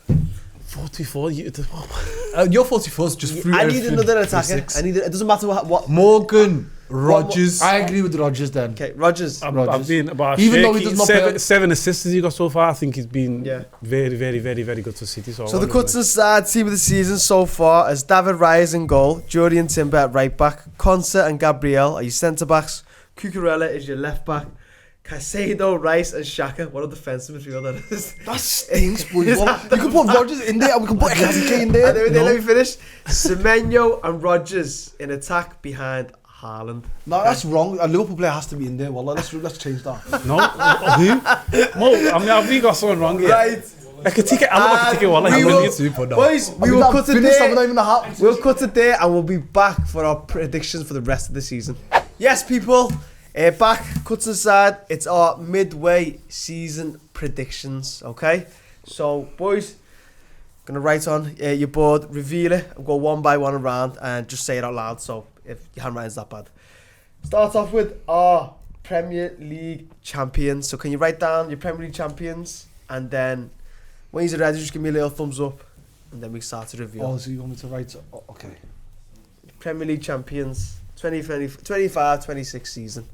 44.
Your 44 is just through.
I need another attacker. I need. It doesn't matter what.
Morgan Rodgers.
I agree with Rodgers then.
Okay, Rodgers.
I've been about
Even though he
Shaky,
does not play-
seven assists he got so far. I think he's been
Yeah.
very good to City. So
So the Cutz Inside team of the season so far is David Reyes in goal, Jordi and Timber at right back, Consa and Gabriel are your centre backs, Cucurella is your left back, Caicedo, Rice and Xhaka. What a defensive midfield that is.
That stinks, boys. Well, you can put Rodgers in there and we can put Ekitike in there.
And then let me finish. Semenyo and Rodgers in attack behind Haaland.
No, that's wrong. A Liverpool player has to be in there. Well, let's change that.
no, who? Mo, I mean, have we got someone wrong here?
Right.
Ekitike, I love Ekitike. Well,
we will- Boys, we will cut it there. We'll cut it there and we'll be back for our predictions for the rest of the season. Yes, people. Back, Cutz Inside. It's our midway season predictions, okay? So, boys, gonna write on your board, reveal it, and go one by one around and just say it out loud. So, if your handwriting's that bad. Start off with our Premier League champions. So, can you write down your Premier League champions? And then, when you're ready, just give me a little thumbs up. And then we start to reveal.
Oh, so you want me to write? Oh, okay.
Premier League champions, 25-26 season.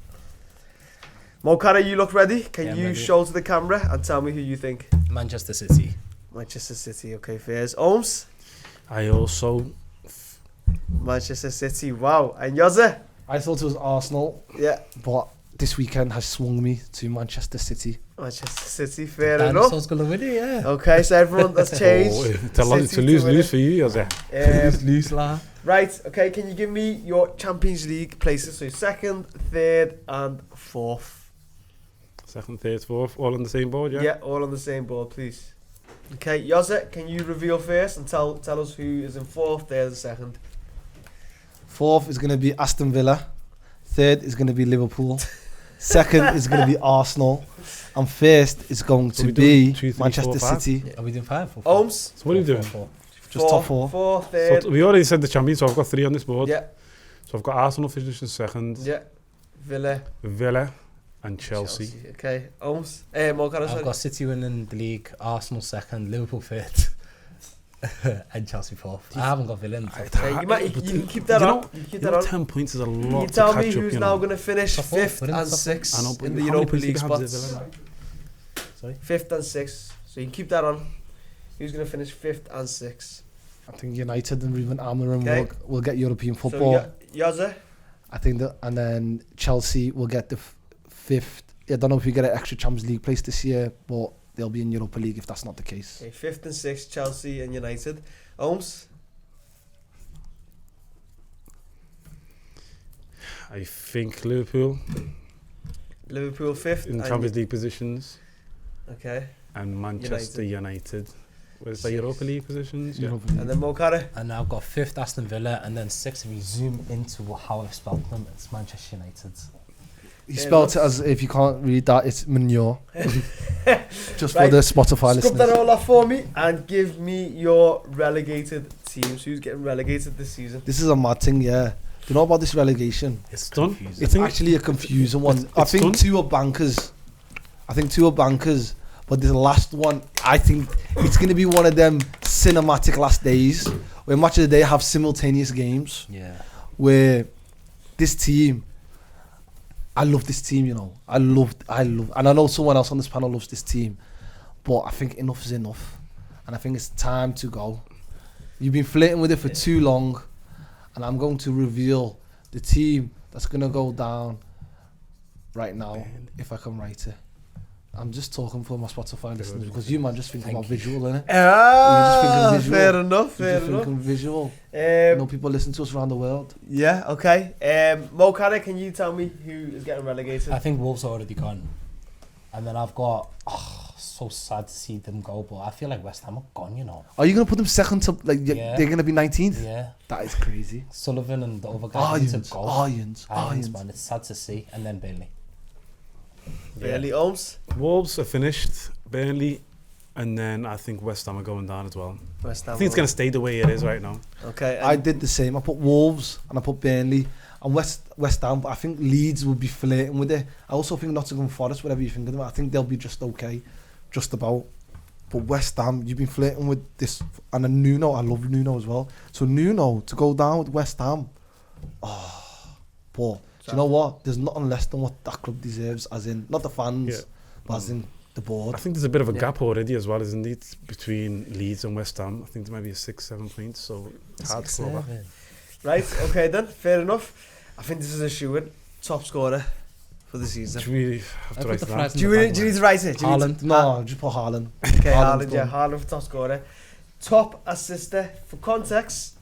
Mokara, you look ready? Can
Yeah,
you
ready.
show to the camera and tell me who you think?
Manchester City.
Manchester City, okay, fairs. Ohms?
I also
Manchester City, wow. And Yoza?
I thought it was Arsenal,
Yeah.
but this weekend has swung me to Manchester City.
Manchester City, fair enough.
Dinosaur's gonna win it, yeah.
Okay, so everyone, that's changed.
It's a lose-lose for you, is it?
Lose, lah.
Right, okay, can you give me your Champions League places? So 2nd, 3rd and 4th.
2nd, 3rd, 4th, all on the same board, yeah?
Yeah, all on the same board, please. Okay, Yozza, can you reveal first and tell us who is in 4th, 3rd and 2nd?
4th is going to be Aston Villa. 3rd is going to be Liverpool. 2nd is going to be Arsenal. And 1st is going to be
2, 3,
Manchester
4, 5?
City.
Yeah, are we doing 5 or 4?
Ohms?
So what are you doing?
4.
Just top 4.
4, 3rd.
So we already said the champions, so I've got 3 on this board.
Yeah,
So I've got Arsenal finishing 2nd,
yeah.
Villa and Chelsea.
Okay, Ohms. Morgan,
I've got City winning the league, Arsenal 2nd, Liverpool 5th, and Chelsea 4th. I haven't got Villa in the top.
Okay, you can keep that on. You can keep that on.
10 points is a
Can you
lot to
tell me
catch up,
who's
you
now
know.
going to finish
Top four,
5th
we're in
and
the top
6th
I know, but
in the
how many
Europa
points do
League
you have to
spots?
Villa?
Sorry?
5th and 6th. So you can keep that on. Who's going to finish 5th and 6th?
I think United and Ruben Amorim
Okay.
will get European football.
So Yozza?
I think that, and then Chelsea will get the 5th. I don't know if we get an extra Champions League place this year, but they'll be in Europa League if that's not the case.
Okay, 5th and 6th, Chelsea and United. Ohms?
I think Liverpool
Liverpool 5th.
in
and
Champions League positions
Okay.
and Manchester United. Where's the Europa League positions? Yeah.
Europa League.
And then Mokara?
And I've got 5th Aston Villa, and then 6th, if you zoom into how I've spelled them, it's Manchester United.
He spelled it as, if you can't read that, it's manure. Just for
Right.
the Spotify
Scrub that
listeners.
all off for me and give me your relegated teams. Who's getting relegated this season?
This is a mad thing, yeah. Do you know about this relegation?
It's done.
Confusing.
It's actually a confusing one. I
it's
think
done.
2 are bankers. But this last one, I think it's going to be one of them cinematic last days where Match of the Day have simultaneous games
Yeah.
where this team, I love this team, you know. I love, and I know someone else on this panel loves this team, but I think enough is enough. And I think it's time to go. You've been flirting with it for too long, and I'm going to reveal the team that's going to go down right now, if I can write it. I'm just talking for my Spotify listeners because you man just think about visual, innit?
Ah,
visual.
fair enough,
You're
fair
just
enough.
thinking visual. You know,
Um,
people listen to us around the world.
yeah, okay. Mokara, can you tell me who is getting relegated?
I think Wolves are already gone. And then I've got, so sad to see them go, but I feel like West Ham are gone, you know.
Are you going to put them second to, like,
Yeah.
they're going to be 19th?
Yeah.
That is crazy.
Sullivan and the other guy need to go.
Ions.
Man, it's sad to see. And then Bailey.
Barely Ohms.
Wolves are finished, Burnley, and then I think West Ham are going down as well.
West Ham.
I think it's going to stay the way it is right now.
Okay.
I did the same. I put Wolves and I put Burnley and West Ham, but I think Leeds will be flirting with it. I also think Nottingham Forest, whatever you think of them, I think they'll be just okay, just about. But West Ham, you've been flirting with this, and then Nuno, I love Nuno as well. So Nuno to go down with West Ham, but do you know what? There's nothing less than what that club deserves, as in not the fans,
Yeah.
but as in the board.
I think there's a bit of a
Yeah.
gap already as well, isn't it, between Leeds and West Ham. I think there might be a 6-7 points, so it's hard to go back.
Right, okay then, fair enough. I think this is a shoe-in. Top scorer for the season.
Do we have to write that down?
Do you need to write it? Do you need to-
Haaland.
No, just put Haaland.
Okay,
Haaland's
Haaland, yeah,
gone.
Haaland for top scorer. Top assister, for context.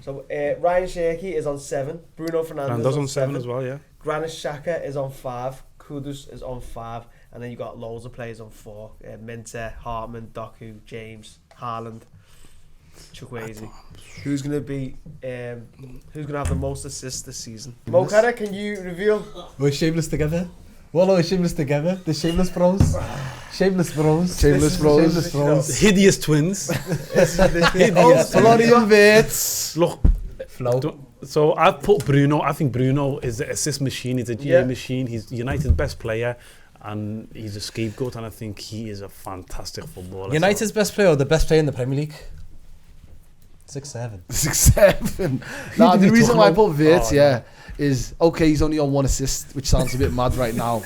So Ryan Shakey is on 7. Bruno Fernandes
Fernandes on 7 as well, yeah.
Granit Xhaka is on 5. Kudus is on 5. And then you got loads of players on 4. Minter, Hartman, Doku, James, Haaland, Chukwueze. Who's gonna have the most assists this season? Mokara, can you reveal?
We're shameless together. Well, we're shameless together. The shameless bros. Shameless bros.
Shameless bros.
Shameless bros.
Hideous twins.
Florian Wirtz.
Look,
Flow.
so I've put Bruno. I think Bruno is the assist machine. He's a GA
Yeah.
machine. He's United's best player, and he's a scapegoat. And I think he is a fantastic footballer.
United's best player or the best player in the Premier League? 6-7.
6-7.
Who
Nah,
did
the
we
reason
talk
why I
about?
put Wirtz,
Oh,
yeah, is okay. He's only on 1 assist, which sounds a bit mad right now.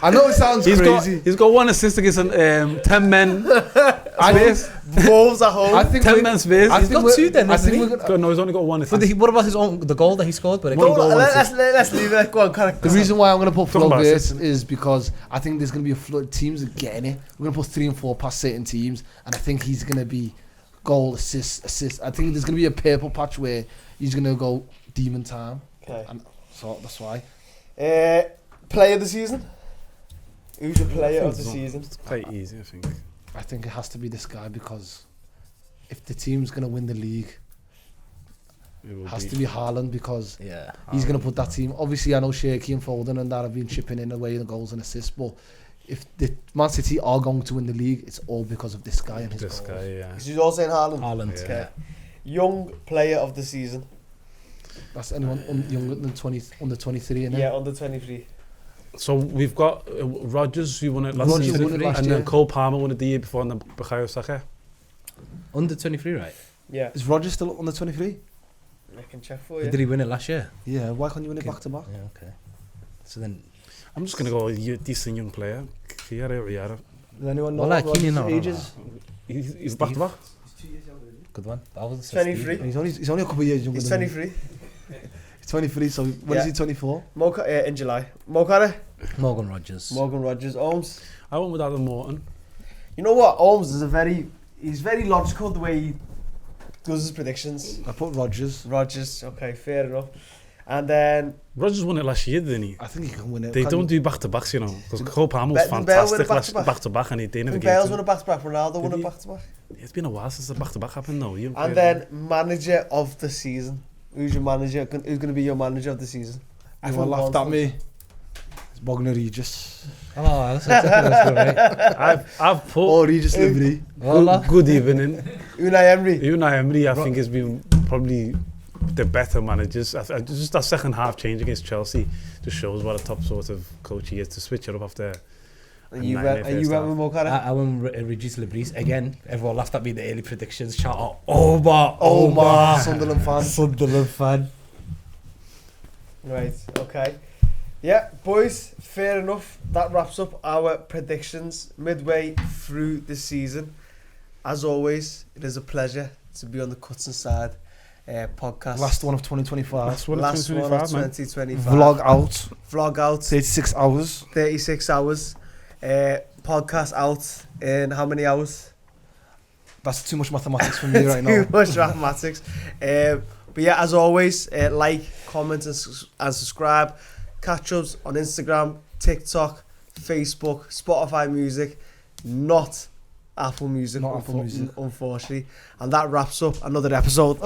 I know it sounds crazy.
He's got 1 assist against 10 men space.
Wolves at home.
I think
10 men space.
He's got 2 then, isn't he?
No, he's only got 1
For
assist.
what about the goal that he scored? But
One goal,
let's leave it. Go on, correct.
The reason why I'm going to put
Talking
Flo
about
this
assist.
is because I think there's going to be a flood. Teams are getting it. We're going to put 3 and 4 past certain teams, and I think he's going to be goal, assist. I think there's going to be a purple patch where he's going to go demon time.
Okay.
And so that's why.
Player of the season? Who's your player of the season?
It's quite easy, I think.
I think it has to be this guy because if the team's going to win the league, it has to be Haaland because he's going to put that team. Obviously, I know Shaky and Foden and that have been chipping in away the goals and assists, but if the Man City are going to win the league, it's all because of this guy and his
This
goals.
guy, yeah.
Because you're all saying Haaland.
Haaland.
Yeah.
Okay. Young player of the season.
That's anyone younger than 20, under 23, innit?
Yeah, under 23.
So we've got Rodgers, who won it last
Rodgers
season,
won it last
and
year.
then Cole Palmer won it the year before, and then Bukayo Saka.
Under 23, right?
Yeah.
Is Rodgers still under 23?
I can check for you.
Did he win it last year?
Yeah, why can't you win it back to back?
Yeah, okay. So then,
I'm just going to go with a decent young player. Kiara.
Does anyone know
Well,
what
like Keane,
Rodgers'
no,
age
no,
is?
He's back to back.
good one. That was
23.
He's only a couple of years younger
He's
than me.
23.
He's 23, so when is he 24?
In July. Mokara.
Morgan Rodgers.
Morgan Rodgers. Ohms.
I went with Adam Morton.
You know what? Ohms is he's very logical the way he does his predictions.
I put Rodgers.
Rodgers. Okay, fair enough. And then
Rodgers won it last year, didn't he?
I think he can win it.
They
Can
don't
he?
do back-to-backs, you know, because Cole Palmer was
Didn't Bale win a
fantastic
back-to-back?
back-to-back, and he didn't
Bale's
get
won a back-to-back. Ronaldo won
Did
a
he?
back-to-back.
It's been a while since the back-to-back happened, though.
And then manager of the season. Who's your manager? Who's going to be your manager of the season?
Everyone laughed at me. It's Bogner Regis.
Oh, that's good, right?
I've put
Oh, Regis Liberty.
good evening.
Unai Emery.
Unai Emery, I think, has been probably the better managers. Just that second half change against Chelsea just shows what a top sort of coach he is to switch it up after.
And you went with Mokara?
I went Regis Lebris. Again, everyone laughed at me in the early predictions. Shout out, Omar.
Sunderland fan.
Right, okay. Yeah, boys, fair enough. That wraps up our predictions midway through the season. As always, it is a pleasure to be on the Cutz Inside podcast.
Last one of 2025.
Last one of
Last one of
2025,
2025.
Vlog out. 36 hours.
36 hours. Podcast out in how many hours?
That's too much mathematics for me right now.
Too much mathematics. But yeah, as always, like, comment and subscribe. Catch us on Instagram, TikTok, Facebook, Spotify Music, not Apple Music,
Not Apple Music.
unfortunately. And that wraps up another episode.